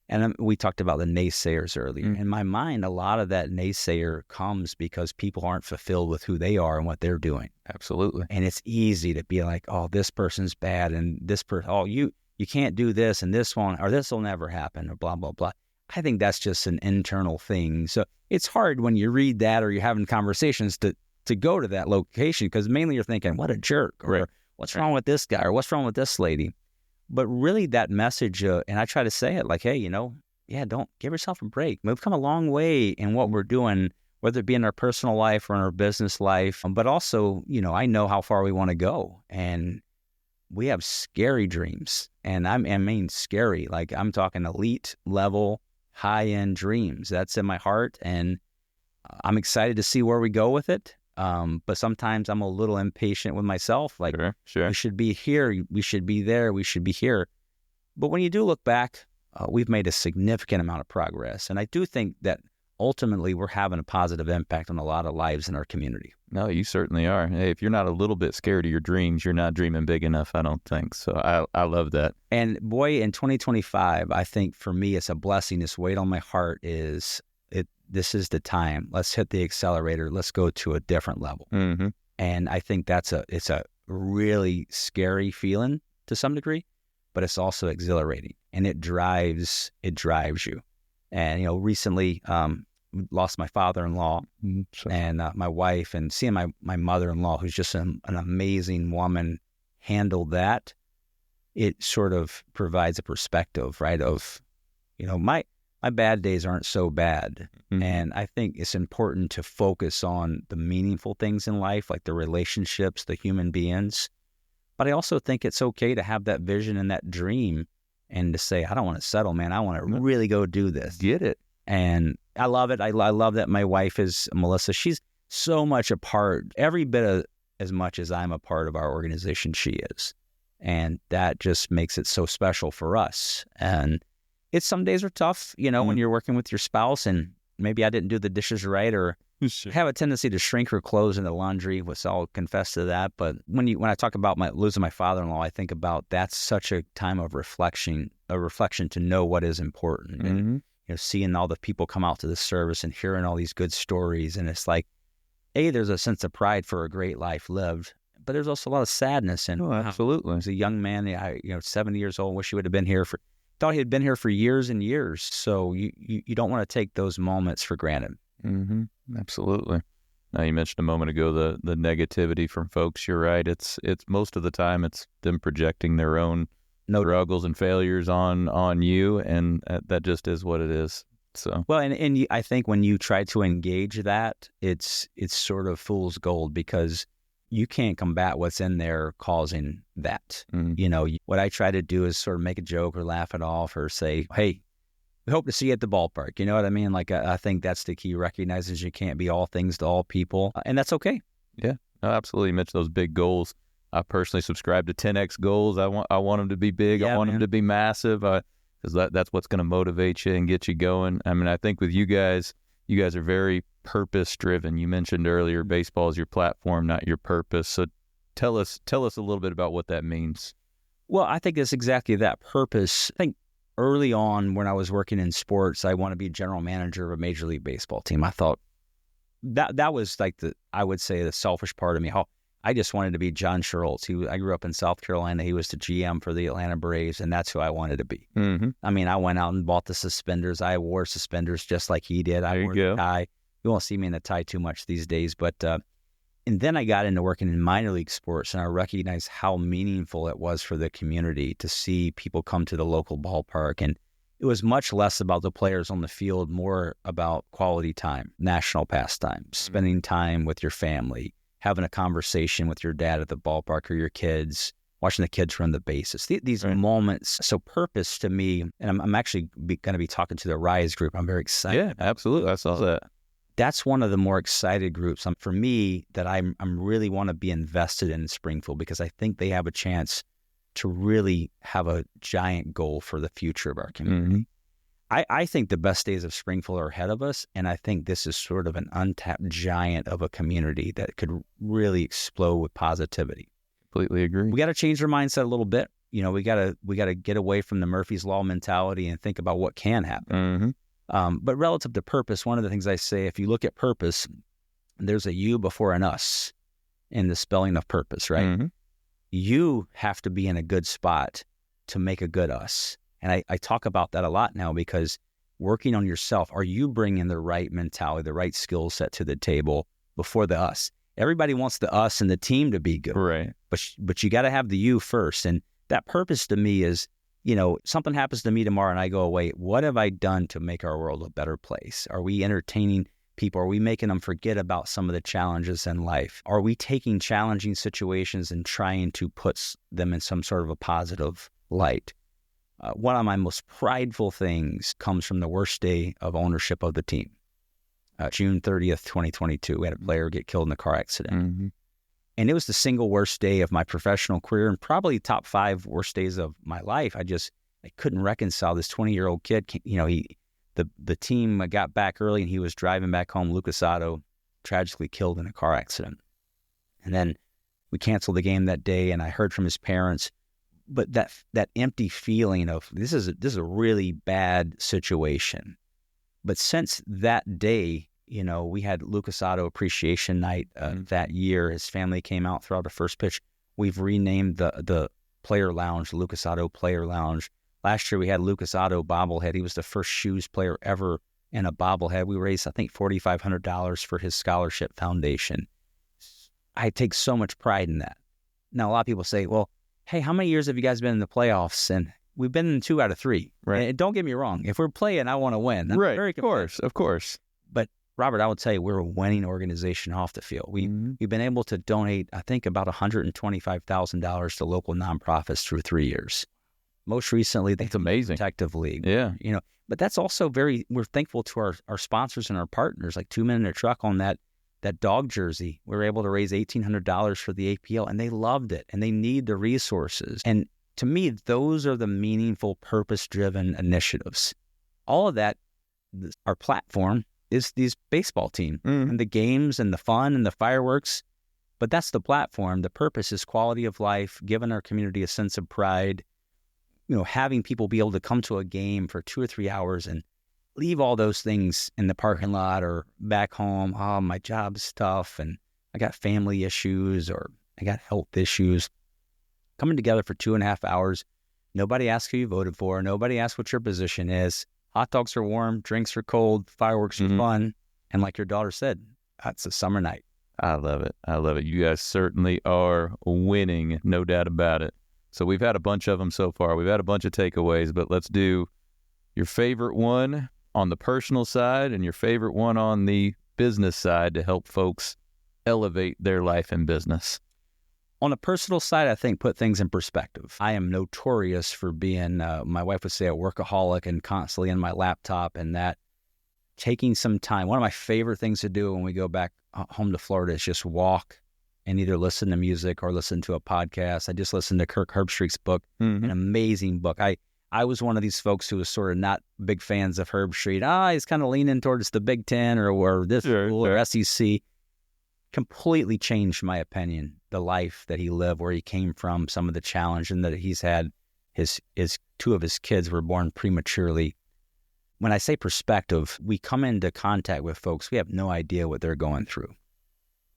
And we talked about the naysayers earlier. In my mind, a lot of that naysayer comes because people aren't fulfilled with who they are and what they're doing. Absolutely. And it's easy to be like, oh, this person's bad, and this person, oh, you can't do this, and this won't, or this will never happen, or blah, blah, blah. I think that's just an internal thing. So it's hard when you read that or you're having conversations to go to that location, because mainly you're thinking, what a jerk, or what's wrong with this guy, or what's wrong with this lady. But really that message, and I try to say it like, hey, don't give yourself a break. We've come a long way in what we're doing, whether it be in our personal life or in our business life. But also, I know how far we want to go. And we have scary dreams. And I mean scary, like I'm talking elite level, high-end dreams. That's in my heart. And I'm excited to see where we go with it. But sometimes I'm a little impatient with myself. Like, sure. We should be here. We should be there. We should be here. But when you do look back, we've made a significant amount of progress. And I do think that ultimately we're having a positive impact on a lot of lives in our community. No, you certainly are. Hey, if you're not a little bit scared of your dreams, you're not dreaming big enough, I don't think. So I love that. And boy, in 2025, I think for me, it's a blessing. This weight on my heart this is the time. Let's hit the accelerator. Let's go to a different level. Mm-hmm. And I think it's a really scary feeling to some degree, but it's also exhilarating, and it drives you. And, recently, lost my father-in-law and my wife, and seeing my mother-in-law, who's just an amazing woman, handle that, it sort of provides a perspective, right, of, my bad days aren't so bad. Mm-hmm. And I think it's important to focus on the meaningful things in life, like the relationships, the human beings. But I also think it's okay to have that vision and that dream and to say, I don't want to settle, man. I want to really go do this. Get it. And I love it. I love that my wife is Melissa. She's so much a part, every bit as much as I'm a part of our organization, she is. And that just makes it so special for us. And some days are tough, when you're working with your spouse and maybe I didn't do the dishes right, or have a tendency to shrink her clothes in the laundry, which I'll confess to that. But when I talk about losing my father-in-law, I think about that's such a time of reflection to know what is important. Mm-hmm. And, seeing all the people come out to the service and hearing all these good stories. And it's like, there's a sense of pride for a great life lived, but there's also a lot of sadness. And absolutely. As a young man, 70 years old, wish he would have been here thought he had been here for years and years. So you don't want to take those moments for granted. Mm-hmm. Absolutely. Now, you mentioned a moment ago the negativity from folks. You're right. It's most of the time it's them projecting their own struggles and failures on you, and that just is what it is. So well, and I think when you try to engage that, it's sort of fool's gold, because you can't combat what's in there causing that. What I try to do is sort of make a joke or laugh it off or say, hey, we hope to see you at the ballpark. You know what I mean? Like, I think that's the key. Recognizes you can't be all things to all people, and that's okay. Yeah, no, absolutely. You mentioned those big goals. I personally subscribe to 10X goals. I want them to be big. I want them to be massive because that's what's going to motivate you and get you going. I mean, I think with you guys are very purpose-driven. You mentioned earlier baseball is your platform, not your purpose. So tell us a little bit about what that means. Well, I think it's exactly that, purpose. I think early on when I was working in sports, I want to be general manager of a Major League Baseball team. I thought that was like I would say the selfish part of me. How I just wanted to be John Schultz. I grew up in South Carolina. He was the GM for the Atlanta Braves, and that's who I wanted to be. Mm-hmm. I mean, I went out and bought the suspenders. I wore suspenders just like he did. I wore the tie. You won't see me in the tie too much these days, but and then I got into working in minor league sports, and I recognized how meaningful it was for the community to see people come to the local ballpark. And it was much less about the players on the field, more about quality time, national pastime, spending time with your family, having a conversation with your dad at the ballpark or your kids, watching the kids run the bases. These moments. So purpose to me, and I'm actually going to be talking to the Rise group. I'm very excited. Yeah, absolutely. I saw that. That's one of the more excited groups for me that I'm really want to be invested in Springfield, because I think they have a chance to really have a giant goal for the future of our community. Mm-hmm. I think the best days of Springfield are ahead of us, and I think this is sort of an untapped giant of a community that could really explode with positivity. Completely agree. We got to change our mindset a little bit. We got to get away from the Murphy's Law mentality and think about what can happen. Mm-hmm. But relative to purpose, one of the things I say, if you look at purpose, there's a you before an us in the spelling of purpose, right? Mm-hmm. You have to be in a good spot to make a good us. And I talk about that a lot now, because working on yourself, are you bringing the right mentality, the right skill set to the table before the us? Everybody wants the us and the team to be good. Right. But you got to have the you first. And that purpose to me is, something happens to me tomorrow and I go away, what have I done to make our world a better place? Are we entertaining people? Are we making them forget about some of the challenges in life? Are we taking challenging situations and trying to put them in some sort of a positive light? One of my most prideful things comes from the worst day of ownership of the team. June 30th, 2022, we had a player get killed in a car accident. Mm-hmm. And it was the single worst day of my professional career and probably top 5 worst days of my life. I couldn't reconcile this 20-year-old kid. The team got back early and he was driving back home. Lucas Otto tragically killed in a car accident. And then we canceled the game that day, and I heard from his parents. But that empty feeling of this is a really bad situation. But since that day, we had Lucas Otto Appreciation Night that year. His family came out throughout the first pitch. We've renamed the player lounge, the Lucas Otto Player Lounge. Last year we had Lucas Otto bobblehead. He was the first shoes player ever in a bobblehead. We raised, I think, $4,500 for his scholarship foundation. I take so much pride in that. Now, a lot of people say, well, hey, how many years have you guys been in the playoffs? And we've been in 2 out of 3. Right. And don't get me wrong. If we're playing, I want to win. I'm right. Very Of course. But Robert, I would tell you, we're a winning organization off the field. We've been able to donate, I think, about $125,000 to local nonprofits through 3 years. Most recently, that's amazing. Protective League. Yeah. But that's also we're thankful to our sponsors and our partners, like 2 Men in a Truck on that dog jersey. We were able to raise $1,800 for the APL, and they loved it, and they need the resources. And to me, those are the meaningful, purpose-driven initiatives. All of that, our platform is these baseball team and the games and the fun and the fireworks. But that's the platform. The purpose is quality of life, giving our community a sense of pride, having people be able to come to a game for 2 or 3 hours and leave all those things in the parking lot or back home. Oh, my job's tough and I got family issues or I got health issues. Coming together for 2.5 hours. Nobody asks who you voted for. Nobody asks what your position is. Hot dogs are warm, drinks are cold, fireworks are fun. And like your daughter said, it's a summer night. I love it. You guys certainly are winning, no doubt about it. So we've had a bunch of them so far. We've had a bunch of takeaways, but let's do your favorite one on the personal side and your favorite one on the business side to help folks elevate their life and business? On a personal side, I think put things in perspective. I am notorious for being, my wife would say, a workaholic and constantly in my laptop, and that taking some time. One of my favorite things to do when we go back home to Florida is just walk and either listen to music or listen to a podcast. I just listened to Kirk Herbstreit's book, an amazing book. I was one of these folks who was sort of not big fans of Herbstreit. He's kind of leaning towards the Big Ten or this school or SEC. Completely changed my opinion, the life that he lived, where he came from, some of the challenge, and that he's had his two of his kids were born prematurely. When I say perspective, we come into contact with folks, we have no idea what they're going through.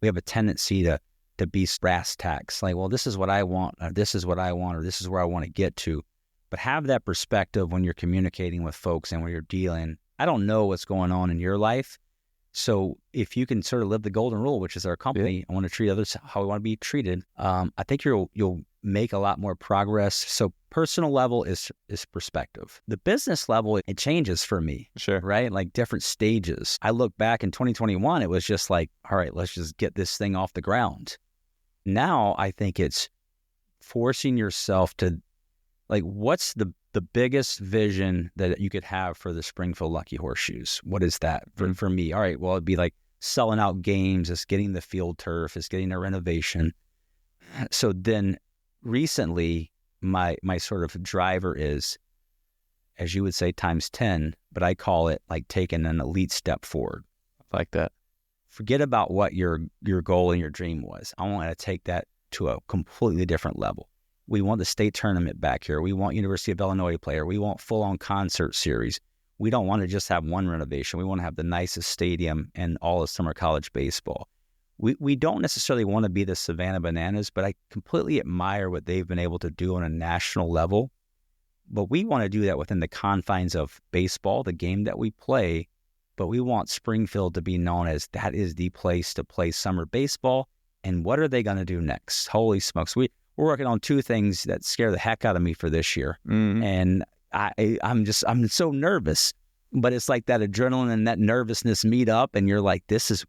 We have a tendency to be brass tacks, like, well, this is what I want, or this is what I want, or this is where I want to get to. But have that perspective when you're communicating with folks and when you're dealing. I don't know what's going on in your life. So if you can sort of live the golden rule, which is our company, I want to treat others how we want to be treated. I think you'll make a lot more progress. So personal level is perspective. The business level, it changes for me. Sure. Right? Like different stages. I look back in 2021, it was just like, all right, let's just get this thing off the ground. Now I think it's forcing yourself to, like, what's the biggest vision that you could have for the Springfield Lucky Horseshoes? What is that for me? All right, well, it'd be like selling out games, it's getting the field turf, it's getting a renovation. So then recently, my sort of driver is, as you would say, times 10, but I call it like taking an elite step forward. I like that. Forget about what your goal and your dream was. I want to take that to a completely different level. We want the state tournament back here. We want University of Illinois player. We want full-on concert series. We don't want to just have one renovation. We want to have the nicest stadium in all of summer college baseball. We don't necessarily want to be the Savannah Bananas, but I completely admire what they've been able to do on a national level. But we want to do that within the confines of baseball, the game that we play. But we want Springfield to be known as that is the place to play summer baseball. And what are they going to do next? Holy smokes. We're working on two things that scare the heck out of me for this year. And I'm so nervous, but it's like that adrenaline and that nervousness meet up and you're like, this is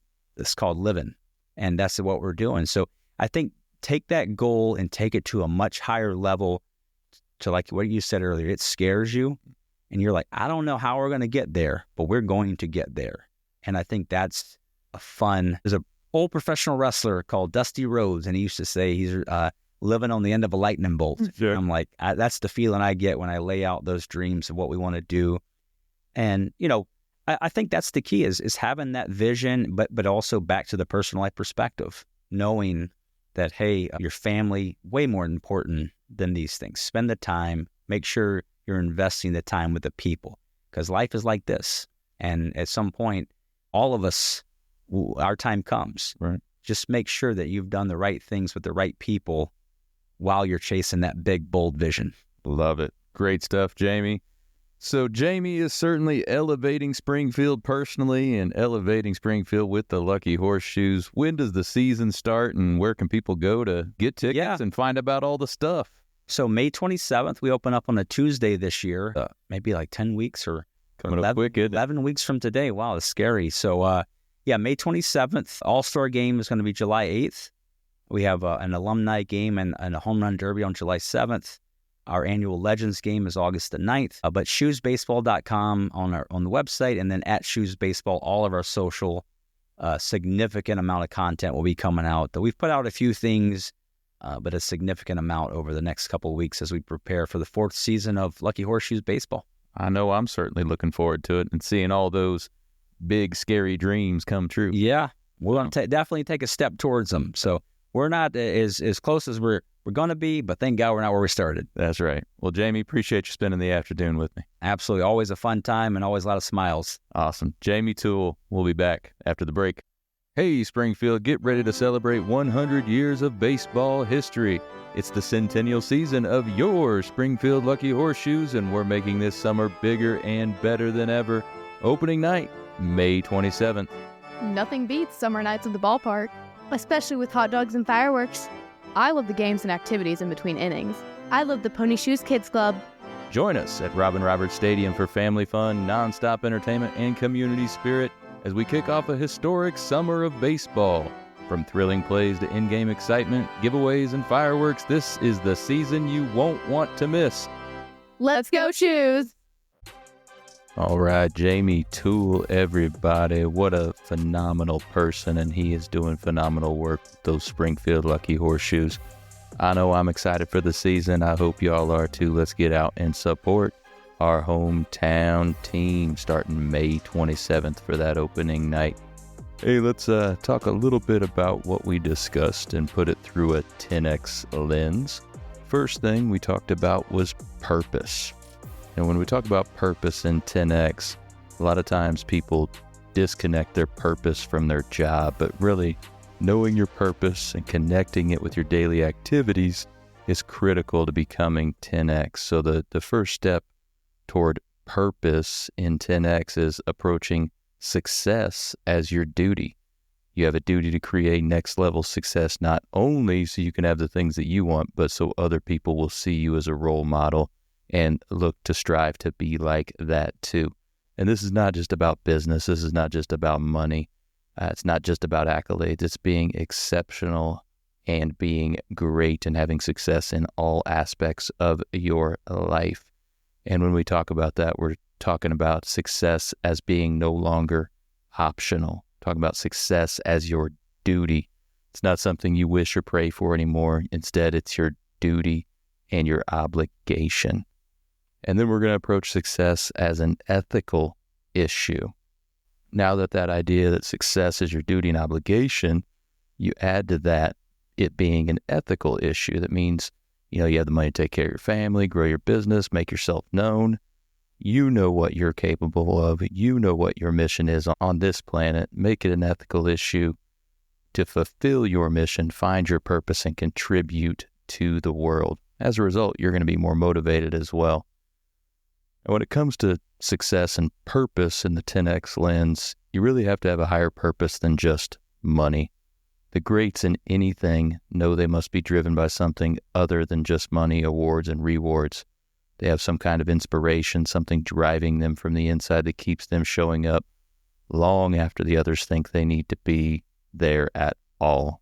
called living. And that's what we're doing. So I think take that goal and take it to a much higher level to, like what you said earlier, it scares you and you're like, I don't know how we're going to get there, but we're going to get there. And I think that's a fun, there's an old professional wrestler called Dusty Rhodes. And he used to say he's, living on the end of a lightning bolt. Sure. I'm like, that's the feeling I get when I lay out those dreams of what we want to do. And, you know, I think that's the key is having that vision, but also back to the personal life perspective, knowing that, hey, your family, way more important than these things. Spend the time, make sure you're investing the time with the people because life is like this. And at some point, all of us, our time comes. Right. Just make sure that you've done the right things with the right people while you're chasing that big, bold vision. Love it. Great stuff, Jamie. So Jamie is certainly elevating Springfield personally and elevating Springfield with the Lucky Horseshoes. When does the season start and where can people go to get tickets and find about all the stuff? So May 27th, we open up on a Tuesday this year, maybe like 10 weeks or coming 11, up quick, 11 weeks from today. Wow, it's scary. So May 27th, All-Star Game is going to be July 8th. We have an alumni game and a home run derby on July 7th. Our annual Legends game is August the 9th. But shoesbaseball.com on the website and then at shoesbaseball, all of our social, significant amount of content will be coming out. We've put out a few things, but a significant amount over the next couple of weeks as we prepare for the 4th season of Lucky Horseshoes Baseball. I know I'm certainly looking forward to it and seeing all those big, scary dreams come true. Yeah, we're going to definitely take a step towards them. So we're not as close as we're going to be, but thank God we're not where we started. That's right. Well, Jamie, appreciate you spending the afternoon with me. Absolutely. Always a fun time and always a lot of smiles. Awesome. Jamie Toole. We'll be back after the break. Hey, Springfield, get ready to celebrate 100 years of baseball history. It's the centennial season of your Springfield Lucky Horseshoes, and we're making this summer bigger and better than ever. Opening night, May 27th. Nothing beats summer nights at the ballpark, especially with hot dogs and fireworks. I love the games and activities in between innings. I love the Pony Shoes Kids Club. Join us at Robin Roberts Stadium for family fun, nonstop entertainment, and community spirit as we kick off a historic summer of baseball. From thrilling plays to in-game excitement, giveaways, and fireworks, this is the season you won't want to miss. Let's go Shoes! All right, Jamie Toole, everybody. What a phenomenal person, and he is doing phenomenal work with those Springfield Lucky Horseshoes. I know I'm excited for the season. I hope y'all are too. Let's get out and support our hometown team starting May 27th for that opening night. Hey, let's talk a little bit about what we discussed and put it through a 10X lens. First thing we talked about was purpose. And when we talk about purpose in 10X, a lot of times people disconnect their purpose from their job, but really knowing your purpose and connecting it with your daily activities is critical to becoming 10X. So the first step toward purpose in 10X is approaching success as your duty. You have a duty to create next level success, not only so you can have the things that you want, but so other people will see you as a role model and look to strive to be like that too. And this is not just about business. This is not just about money. It's not just about accolades. It's being exceptional and being great and having success in all aspects of your life. And when we talk about that, we're talking about success as being no longer optional. Talking about success as your duty. It's not something you wish or pray for anymore. Instead, it's your duty and your obligation. And then we're going to approach success as an ethical issue. Now that idea that success is your duty and obligation, you add to that it being an ethical issue. That means, you have the money to take care of your family, grow your business, make yourself known. You know what you're capable of. You know what your mission is on this planet. Make it an ethical issue to fulfill your mission, find your purpose, and contribute to the world. As a result, you're going to be more motivated as well. And when it comes to success and purpose in the 10X lens, you really have to have a higher purpose than just money. The greats in anything know they must be driven by something other than just money, awards, and rewards. They have some kind of inspiration, something driving them from the inside that keeps them showing up long after the others think they need to be there at all.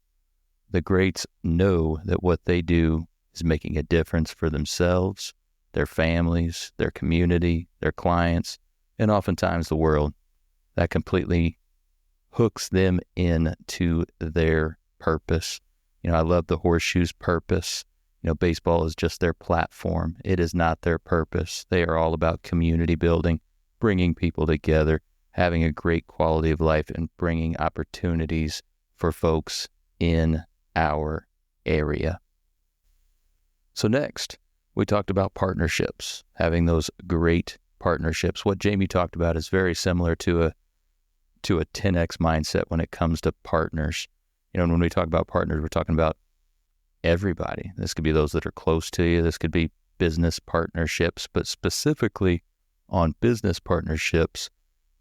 The greats know that what they do is making a difference for themselves, their families, their community, their clients, and oftentimes the world. That completely hooks them into their purpose. I love the horseshoe's purpose. Baseball is just their platform. It is not their purpose. They are all about community building, bringing people together, having a great quality of life, and bringing opportunities for folks in our area. So next, we talked about partnerships, having those great partnerships. What Jamie talked about is very similar to a 10X mindset when it comes to partners. When we talk about partners, we're talking about everybody. This could be those that are close to you. This could be business partnerships, but specifically on business partnerships,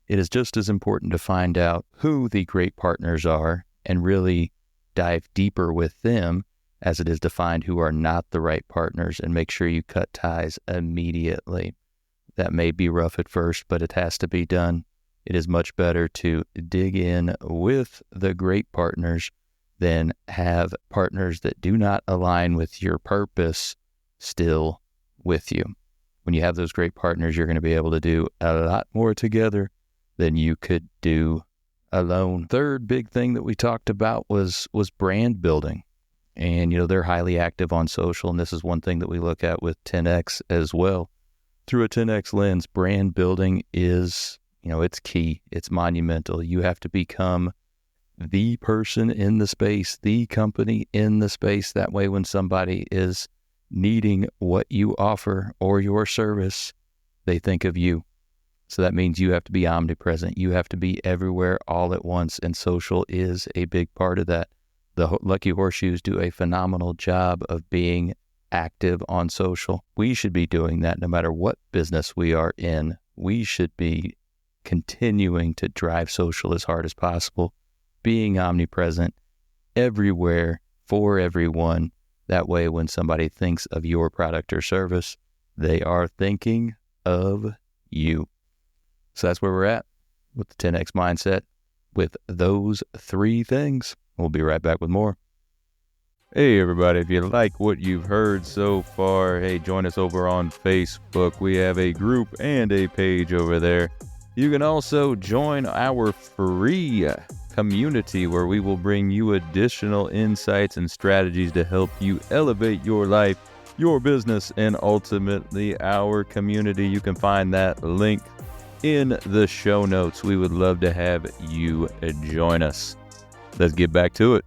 it is just as important to find out who the great partners are and really dive deeper with them as it is to find who are not the right partners and make sure you cut ties immediately. That may be rough at first, but it has to be done. It is much better to dig in with the great partners than have partners that do not align with your purpose still with you. When you have those great partners, you're going to be able to do a lot more together than you could do alone. Third big thing that we talked about was brand building. And, they're highly active on social, and this is one thing that we look at with 10X as well. Through a 10X lens, brand building is, it's key. It's monumental. You have to become the person in the space, the company in the space. That way, when somebody is needing what you offer or your service, they think of you. So that means you have to be omnipresent. You have to be everywhere all at once, and social is a big part of that. The Lucky Horseshoes do a phenomenal job of being active on social. We should be doing that no matter what business we are in. We should be continuing to drive social as hard as possible, being omnipresent everywhere for everyone. That way, when somebody thinks of your product or service, they are thinking of you. So that's where we're at with the 10X mindset with those three things. We'll be right back with more. Hey everybody, if you like what you've heard so far, hey, join us over on Facebook. We have a group and a page over there. You can also join our free community where we will bring you additional insights and strategies to help you elevate your life, your business, and ultimately our community. You can find that link in the show notes. We would love to have you join us. Let's get back to it.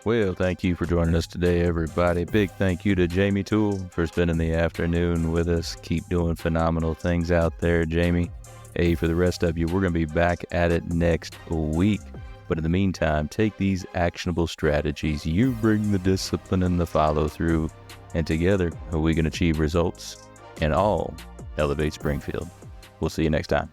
Well, thank you for joining us today, everybody. Big thank you to Jamie Toole for spending the afternoon with us. Keep doing phenomenal things out there, Jamie. Hey, for the rest of you, we're going to be back at it next week. But in the meantime, take these actionable strategies. You bring the discipline and the follow through, and together we can achieve results and all elevate Springfield. We'll see you next time.